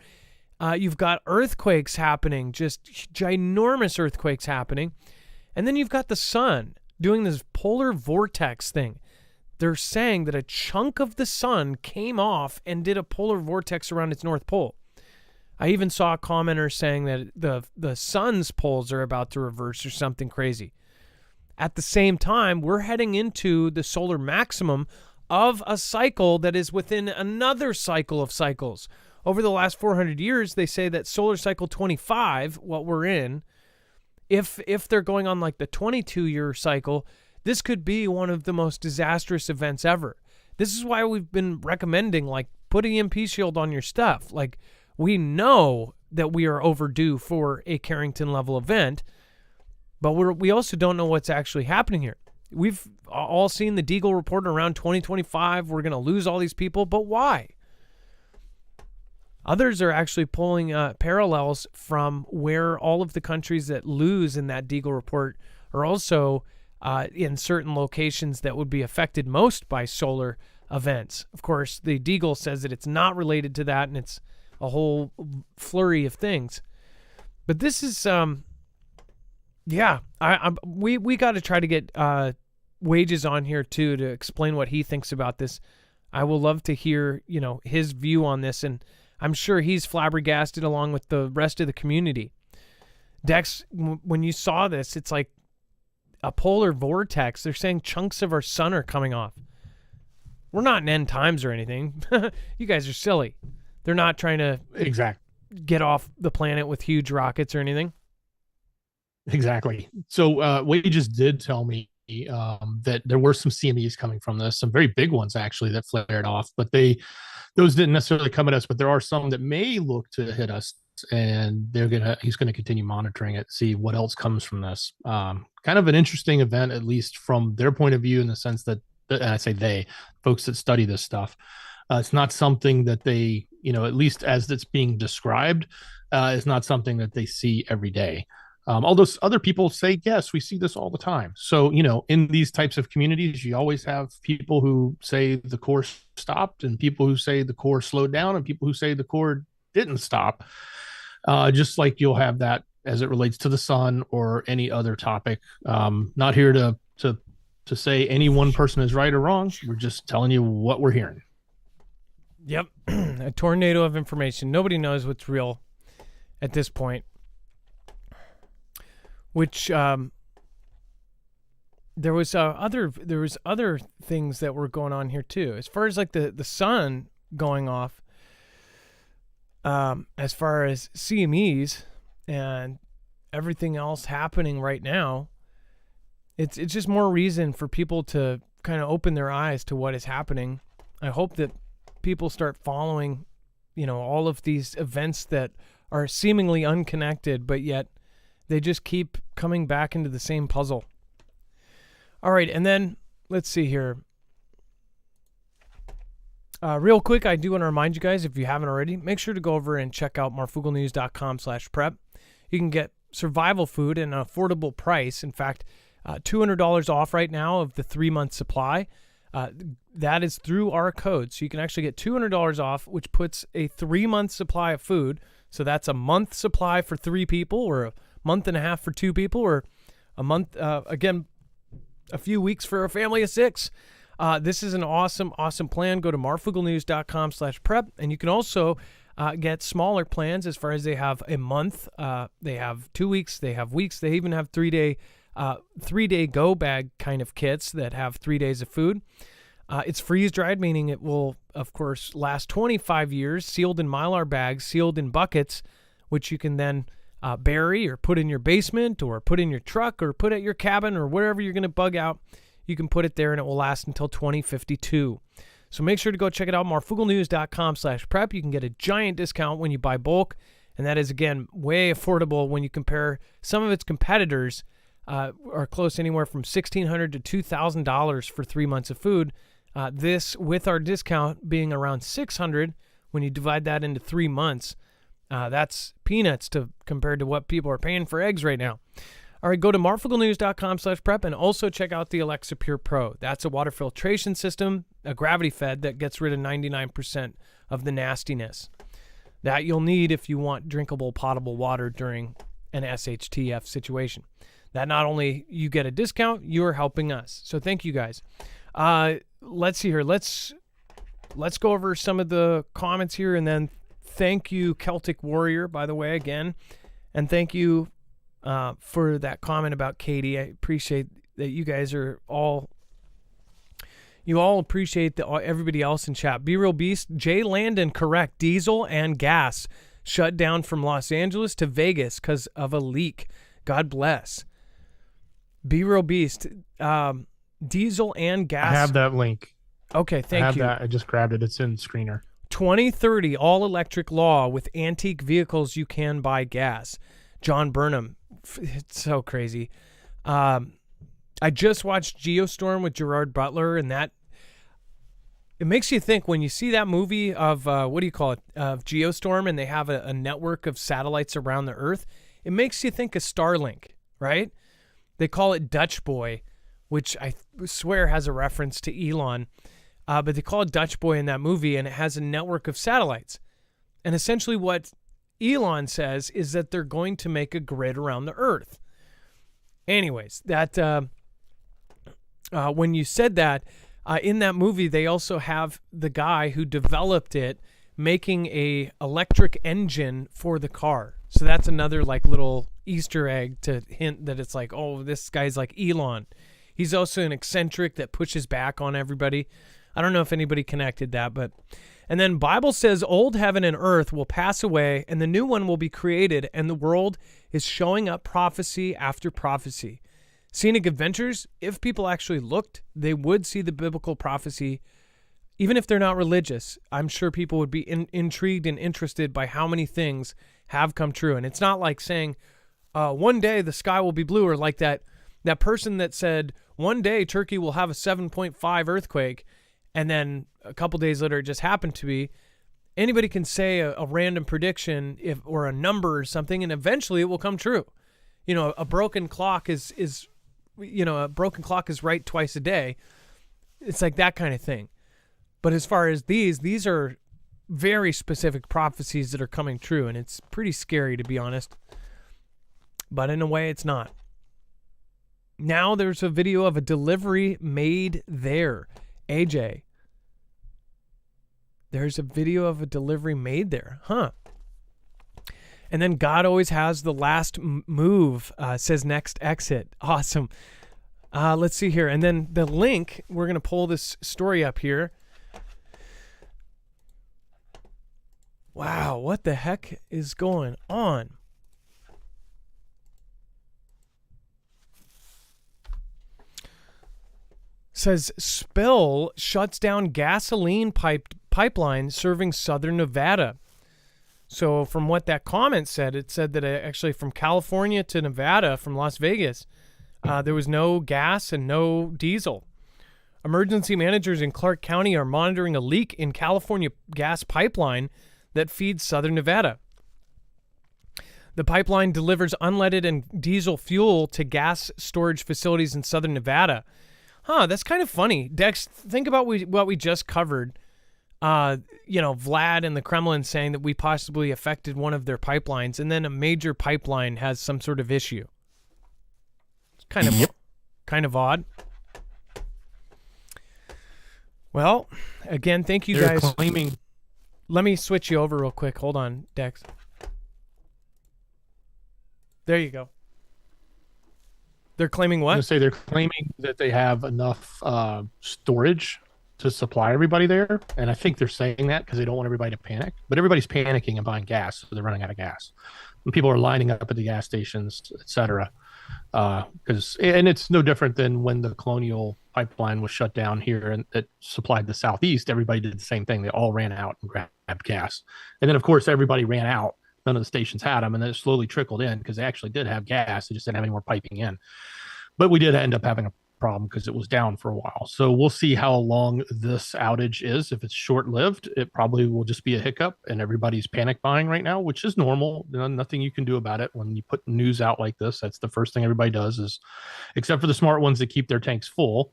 You've got earthquakes happening, just ginormous earthquakes happening. And then you've got the sun doing this polar vortex thing. They're saying that a chunk of the sun came off and did a polar vortex around its north pole. I even saw a commenter saying that the sun's poles are about to reverse or something crazy. at the same time, we're heading into the solar maximum of a cycle that is within another cycle of cycles. Over the last 400 years, they say that solar cycle 25, what we're in, if they're going on like the 22-year cycle, this could be one of the most disastrous events ever. This is why we've been recommending, like, put an EMP shield on your stuff. Like, we know that we are overdue for a Carrington-level event, but we also don't know what's actually happening here. We've all seen the Deagle report around 2025. We're going to lose all these people, but why? Others are actually pulling parallels from where all of the countries that lose in that Deagle report are also in certain locations that would be affected most by solar events. Of course, the Deagle says that it's not related to that, and it's a whole flurry of things. But this is, we got to try to get Wages on here too to explain what he thinks about this. I will love to hear, his view on this, and I'm sure he's flabbergasted along with the rest of the community. Dex, when you saw this, it's like a polar vortex. They're saying chunks of our sun are coming off. We're not in end times or anything. You guys are silly. They're not trying to get off the planet with huge rockets or anything. Exactly. So Wages did tell me that there were some CMEs coming from this, some very big ones actually that flared off, but those didn't necessarily come at us, but there are some that may look to hit us, and he's gonna continue monitoring it, see what else comes from this. Kind of an interesting event, at least from their point of view, in the sense that, and I say folks that study this stuff, it's not something that they, at least as it's being described, is not something that they see every day. Although other people say, yes, we see this all the time. So, in these types of communities, you always have people who say the core stopped, and people who say the core slowed down, and people who say the core didn't stop. Just like you'll have that as it relates to the sun or any other topic. Not here to say any one person is right or wrong. We're just telling you what we're hearing. Yep. A tornado of information. Nobody knows what's real at this point. Which there was other things that were going on here too, as far as like the sun going off. As far as CMEs and everything else happening right now, it's just more reason for people to kind of open their eyes to what is happening. I hope that people start following, all of these events that are seemingly unconnected, but yet they just keep coming back into the same puzzle. All right, and then let's see here. Real quick, I do want to remind you guys, if you haven't already, make sure to go over and check out marfooglenews.com/prep. You can get survival food at an affordable price. In fact, $200 off right now of the 3-month supply. That is through our code. So you can actually get $200 off, which puts a 3-month supply of food. So that's a month supply for 3 people, or a month and a half for 2 people, or a month, again, a few weeks for a family of 6. This is an awesome plan. Go to marfooglenews.com/prep, and you can also get smaller plans as far as they have a month, they have 2 weeks, they have weeks, they even have 3-day go bag kind of kits that have 3 days of food. It's freeze dried, meaning it will, of course, last 25 years, sealed in Mylar bags, sealed in buckets, which you can then bury or put in your basement or put in your truck or put at your cabin or wherever you're going to bug out. You can put it there and it will last until 2052. So make sure to go check it out, marfooglenews.com/prep. You can get a giant discount when you buy bulk, and that is, again, way affordable when you compare some of its competitors are close anywhere from $1,600 to $2,000 for 3 months of food. This, with our discount, being around $600 when you divide that into 3 months. That's peanuts compared to what people are paying for eggs right now. All right, go to marfooglenews.com/prep and also check out the Alexa Pure Pro. That's a water filtration system, a gravity fed, that gets rid of 99% of the nastiness that you'll need if you want drinkable, potable water during an SHTF situation. That not only you get a discount, you're helping us. So thank you guys. Let's see here. Let's go over some of the comments here, and then thank you, Celtic Warrior, by the way, again. And thank you for that comment about Katie. I appreciate that you guys are all. You all appreciate everybody else in chat. Be Real Beast, Jay Landon, correct. Diesel and gas shut down from Los Angeles to Vegas because of a leak. God bless. Be Real Beast, diesel and gas. I have that link. Okay, thank you. I have that. I just grabbed it. It's in Screener. 2030 all-electric law with antique vehicles you can buy gas. John Burnham. It's so crazy. I just watched Geostorm with Gerard Butler, and that it makes you think when you see that movie of what do you call it, of Geostorm, and they have a network of satellites around the Earth. It makes you think of Starlink, right? They call it Dutch Boy, which I swear has a reference to Elon, but they call it Dutch Boy in that movie, and it has a network of satellites. And essentially what Elon says is that they're going to make a grid around the Earth. Anyways, that when you said that, in that movie, they also have the guy who developed it making a electric engine for the car. So that's another like little Easter egg to hint that it's like, oh, this guy's like Elon. He's also an eccentric that pushes back on everybody. I don't know if anybody connected that, but... And then Bible says old heaven and earth will pass away and the new one will be created, and the world is showing up prophecy after prophecy. Scenic Adventures, if people actually looked, they would see the biblical prophecy. Even if they're not religious, I'm sure people would be intrigued and interested by how many things have come true. And it's not like saying, one day the sky will be blue, or like that person that said, one day Turkey will have a 7.5 earthquake, and then a couple days later it just happened to be. Anybody can say a random prediction or a number or something, and eventually it will come true. You know, a broken clock is right twice a day. It's like that kind of thing. But as far as these are very specific prophecies that are coming true, and it's pretty scary, to be honest. But in a way, it's not. Now there's a video of a delivery made there. AJ. There's a video of a delivery made there. Huh. And then God always has the last move, says next exit. Awesome. Let's see here. And then the link, we're going to pull this story up here. Wow, what the heck is going on? Says spill shuts down gasoline pipeline serving southern Nevada. So from what that comment said, it said that actually from California to Nevada, from Las Vegas, there was no gas and no diesel. Emergency managers in Clark County are monitoring a leak in California gas pipeline that feeds southern Nevada. The pipeline delivers unleaded and diesel fuel to gas storage facilities in southern Nevada. Huh, that's kind of funny. Dex, think about what we just covered. Vlad and the Kremlin saying that we possibly affected one of their pipelines, and then a major pipeline has some sort of issue. It's kind of odd. Well, again, thank you guys. Claiming. Let me switch you over real quick. Hold on, Dex. There you go. They're claiming what? I was gonna say they're claiming that they have enough storage to supply everybody there, and I think they're saying that because they don't want everybody to panic. But everybody's panicking and buying gas, so they're running out of gas. And people are lining up at the gas stations, etc. And it's no different than when the Colonial Pipeline was shut down here and it supplied the Southeast. Everybody did the same thing. They all ran out and grabbed gas, and then of course everybody ran out. None of the stations had them, and then it slowly trickled in because they actually did have gas. They just didn't have any more piping in. But we did end up having a problem because it was down for a while. So we'll see how long this outage is. If it's short-lived, it probably will just be a hiccup, and everybody's panic buying right now, which is normal. Nothing you can do about it. When you put news out like this, that's the first thing everybody does is, except for the smart ones that keep their tanks full,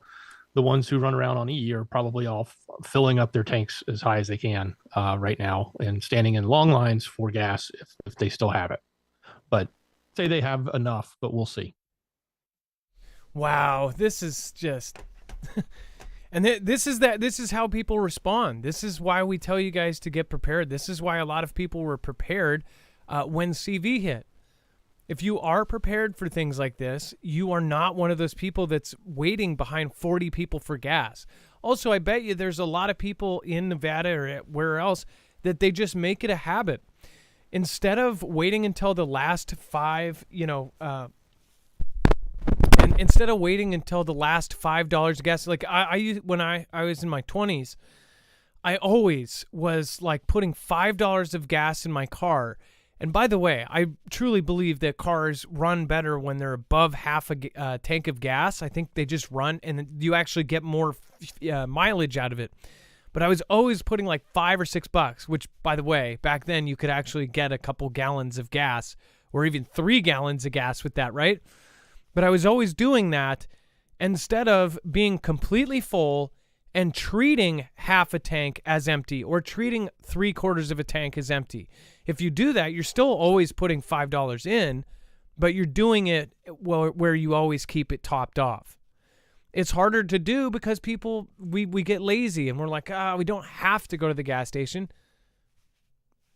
the ones who run around on E are probably all filling up their tanks as high as they can right now and standing in long lines for gas if they still have it. But say they have enough, but we'll see. Wow, this is just and this is how people respond. This is why we tell you guys to get prepared. This is why a lot of people were prepared when CV hit. If you are prepared for things like this, you are not one of those people that's waiting behind 40 people for gas. Also, I bet you there's a lot of people in Nevada or where else that they just make it a habit. Instead of waiting until the last and instead of waiting until the last $5 of gas, like when I was in my 20s, I always was like putting $5 of gas in my car. And by the way, I truly believe that cars run better when they're above half a tank of gas. I think they just run and you actually get more mileage out of it. But I was always putting like $5 or $6, which, by the way, back then you could actually get a couple gallons of gas or even 3 gallons of gas with that, right? But I was always doing that instead of being completely full and treating half a tank as empty or treating 3/4 of a tank as empty. If you do that, you're still always putting $5 in, but you're doing it where you always keep it topped off. It's harder to do because we get lazy and we're like, we don't have to go to the gas station.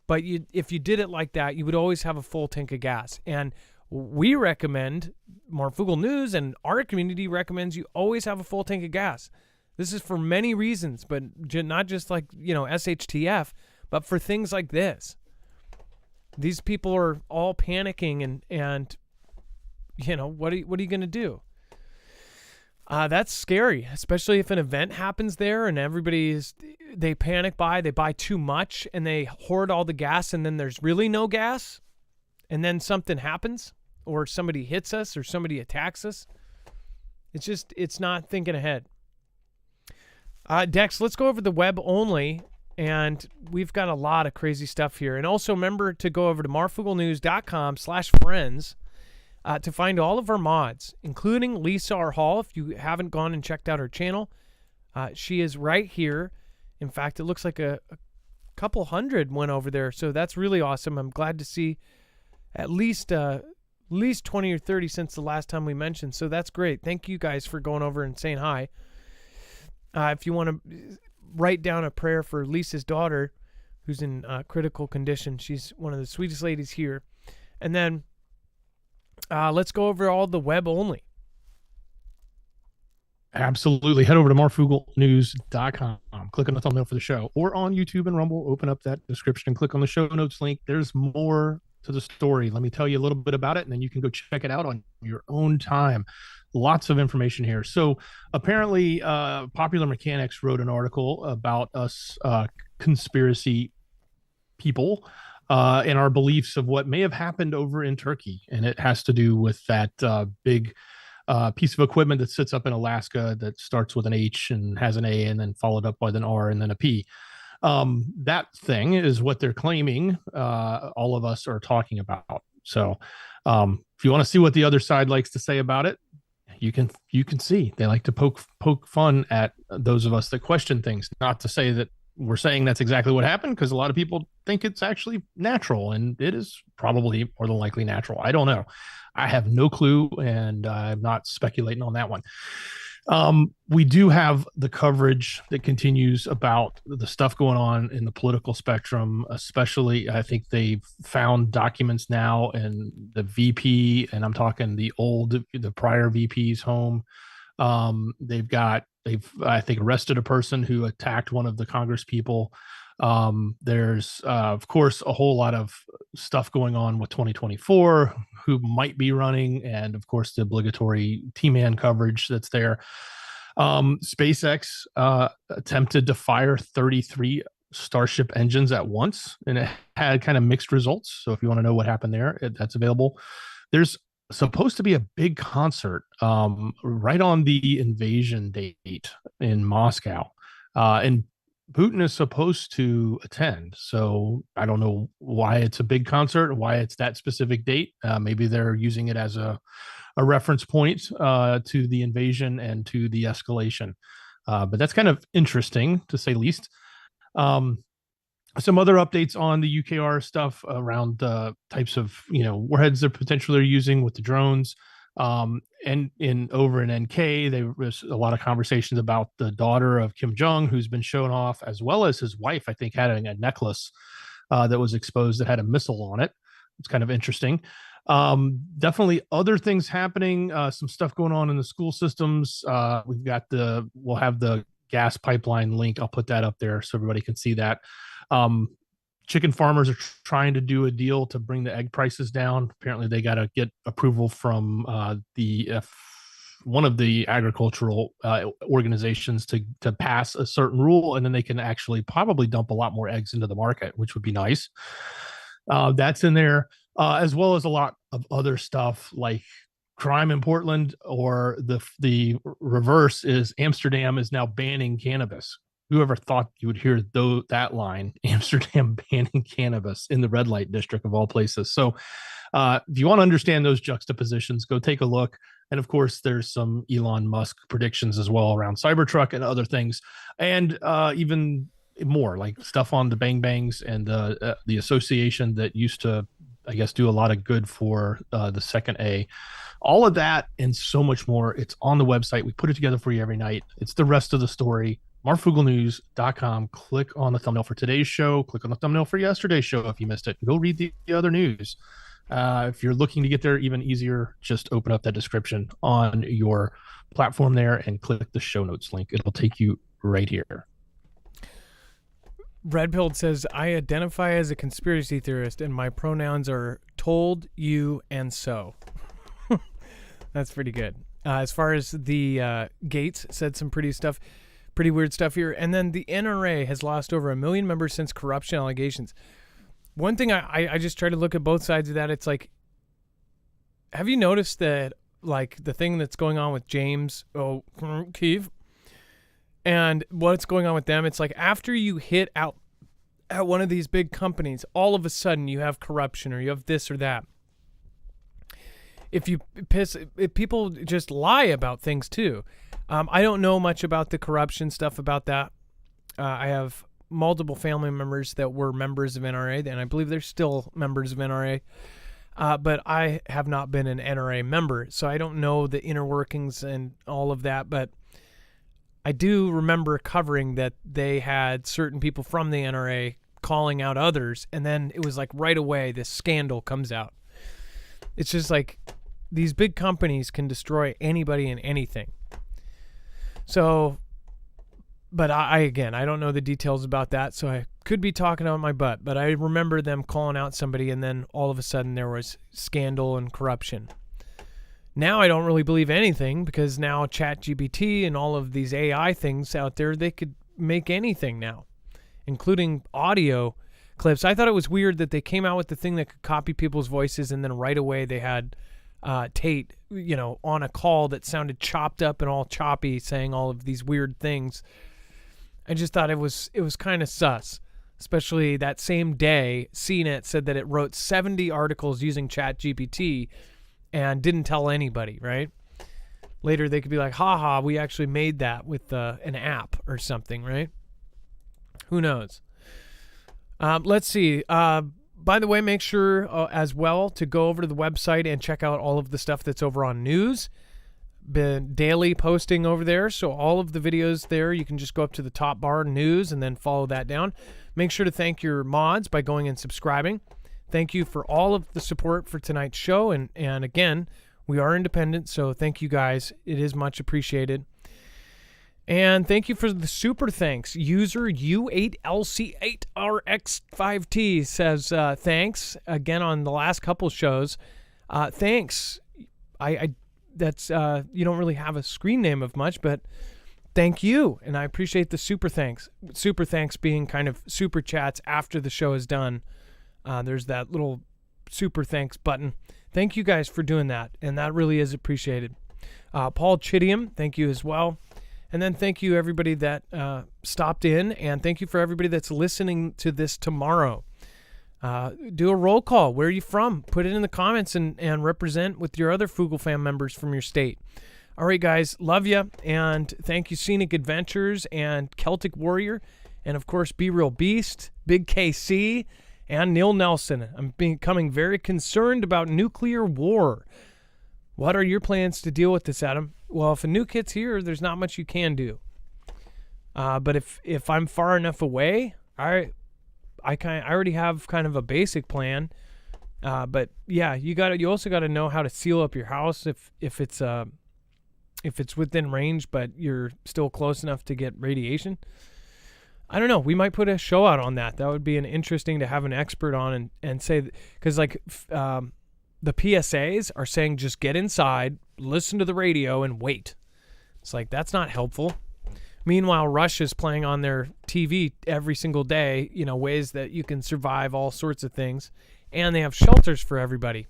But if you did it like that, you would always have a full tank of gas. And we recommend, Marfoogle News and our community recommends you always have a full tank of gas. This is for many reasons, but not just like, SHTF, but for things like this. These people are all panicking and what are you going to do? That's scary, especially if an event happens there and they panic they buy too much and they hoard all the gas and then there's really no gas and then something happens or somebody hits us or somebody attacks us. It's not thinking ahead. Dex, let's go over the web only, and we've got a lot of crazy stuff here. And also remember to go over to marfooglenews.com/friends to find all of our mods, including Lisa R. Hall. If you haven't gone and checked out her channel, she is right here. In fact, it looks like a couple hundred went over there, so that's really awesome. I'm glad to see at least 20 or 30 since the last time we mentioned, so that's great. Thank you guys for going over and saying hi. If you want to write down a prayer for Lisa's daughter, who's in critical condition, she's one of the sweetest ladies here. And then let's go over all the web only. Absolutely. Head over to marfooglenews.com. Click on the thumbnail for the show, or on YouTube and Rumble. Open up that description and click on the show notes link. There's more to the story. Let me tell you a little bit about it, and then you can go check it out on your own time. Lots of information here. So apparently Popular Mechanics wrote an article about us conspiracy people and our beliefs of what may have happened over in Turkey. And it has to do with that big piece of equipment that sits up in Alaska that starts with an H and has an A and then followed up by an R and then a P. That thing is what they're claiming all of us are talking about. So if you want to see what the other side likes to say about it, you can see they like to poke fun at those of us that question things. Not to say that we're saying that's exactly what happened, because a lot of people think it's actually natural, and it is probably more than likely natural. I don't know. I have no clue, and I'm not speculating on that one. We do have the coverage that continues about the stuff going on in the political spectrum, especially I think they've found documents now in the VP, and I'm talking the prior VP's home. They've I think arrested a person who attacked one of the Congress people. There's of course a whole lot of stuff going on with 2024, who might be running, and of course the obligatory T-Man coverage that's there. SpaceX attempted to fire 33 Starship engines at once, and it had kind of mixed results. So if you want to know what happened there, that's available. There's supposed to be a big concert right on the invasion date in Moscow, and Putin is supposed to attend. So I don't know why it's a big concert, why it's that specific date. Maybe they're using it as a reference point to the invasion and to the escalation. But that's kind of interesting, to say least. Some other updates on the UKR stuff around types of warheads they're potentially using with the drones. And over in NK, there was a lot of conversations about the daughter of Kim Jong, who's been shown off, as well as his wife, I think, having a necklace that was exposed that had a missile on it. It's kind of interesting. Definitely other things happening. Some stuff going on in the school systems. We'll have the gas pipeline link. I'll put that up there so everybody can see that. Chicken farmers are trying to do a deal to bring the egg prices down. Apparently, they got to get approval from one of the agricultural organizations to pass a certain rule, and then they can actually probably dump a lot more eggs into the market, which would be nice. That's in there, as well as a lot of other stuff like crime in Portland, or the reverse is Amsterdam is now banning cannabis. Whoever thought you would hear that line, Amsterdam banning cannabis in the red light district of all places. So if you want to understand those juxtapositions, go take a look. And of course, there's some Elon Musk predictions as well around Cybertruck and other things. And even more like stuff on the Bang Bangs and the association that used to, I guess, do a lot of good for the second A. All of that and so much more. It's on the website. We put it together for you every night. It's the rest of the story. MarfoogleNews.com. Click on the thumbnail for today's show. Click on the thumbnail for yesterday's show if you missed it. Go read the other news. If you're looking to get there even easier, just open up that description on your platform there and click the show notes link. It'll take you right here. Red Pilled says, I identify as a conspiracy theorist and my pronouns are told, you, and so. That's pretty good. As far as the Gates said some pretty weird stuff here. And then the NRA has lost over 1 million members since corruption allegations. One thing I just try to look at both sides of that. It's like, have you noticed that, like, the thing that's going on with James O'Keefe and what's going on with them? It's like after you hit out at one of these big companies, all of a sudden you have corruption or you have this or that. If people just lie about things too. I don't know much about the corruption stuff about that. I have multiple family members that were members of NRA, and I believe they're still members of NRA. But I have not been an NRA member, so I don't know the inner workings and all of that. But I do remember covering that they had certain people from the NRA calling out others, and then it was like right away this scandal comes out. It's just like these big companies can destroy anybody and anything. So, but I don't know the details about that, so I could be talking out my butt, but I remember them calling out somebody and then all of a sudden there was scandal and corruption. Now I don't really believe anything because now ChatGPT and all of these AI things out there, they could make anything now, including audio clips. I thought it was weird that they came out with the thing that could copy people's voices and then right away they had Tate, on a call that sounded chopped up and all choppy, saying all of these weird things. I just thought it was kind of sus, especially that same day. CNET said that it wrote 70 articles using ChatGPT and didn't tell anybody, right? Later they could be like, haha, we actually made that with an app or something, right? Who knows? Let's see. By the way, make sure as well to go over to the website and check out all of the stuff that's over on news. Been daily posting over there, so all of the videos there, you can just go up to the top bar, news, and then follow that down. Make sure to thank your mods by going and subscribing. Thank you for all of the support for tonight's show, and again, we are independent, so thank you guys. It is much appreciated. And thank you for the super thanks. User U8LC8RX5T says thanks again on the last couple shows. Thanks. That's you don't really have a screen name of much, but thank you, and I appreciate the super thanks. Super thanks being kind of super chats after the show is done. There's that little super thanks button. Thank you guys for doing that, and that really is appreciated. Paul Chidium, thank you as well. And then thank you, everybody that stopped in, and thank you for everybody that's listening to this tomorrow. Do a roll call. Where are you from? Put it in the comments and represent with your other Foogle fam members from your state. All right, guys. Love you, and thank you, Scenic Adventures and Celtic Warrior, and, of course, Be Real Beast, Big KC, and Neil Nelson. I'm becoming very concerned about nuclear war. What are your plans to deal with this, Adam? Well, if a nuke hits here, there's not much you can do. But if I'm far enough away, I already have kind of a basic plan. But yeah, you also gotta know how to seal up your house if it's within range, but you're still close enough to get radiation. I don't know. We might put a show out on that. That would be an interesting to have an expert on and say, because like the PSAs are saying just get inside, listen to the radio, and wait. It's like that's not helpful. Meanwhile, Russia's playing on their TV every single day, ways that you can survive all sorts of things, and they have shelters for everybody.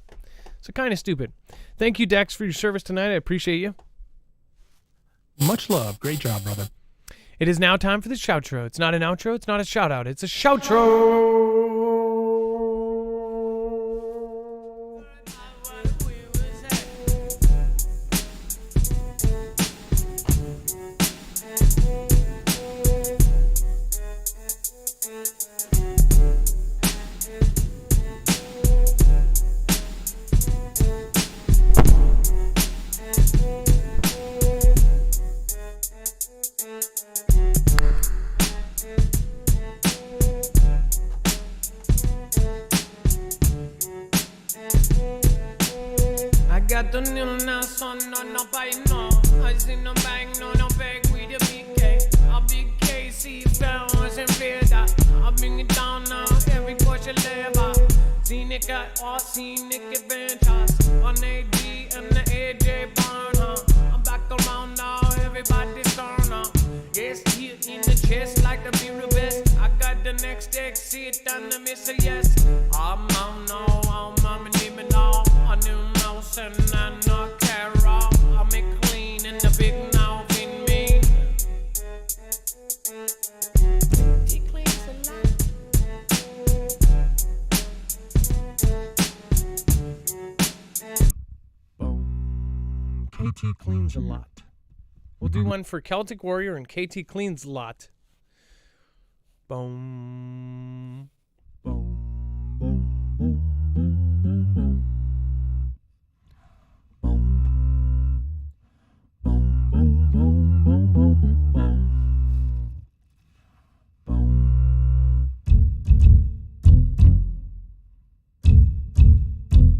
So kind of stupid. Thank you, Dex, for your service tonight. I appreciate you. Much love. Great job, brother. It is now time for the shoutro. It's not an outro. It's not a shout out. It's a shoutro. KT cleans a lot. We'll do one for Celtic Warrior and KT cleans a lot. Boom. Boom. Boom. Boom. Boom. Boom. Boom. Boom. Boom. Boom. Boom. Boom. Boom.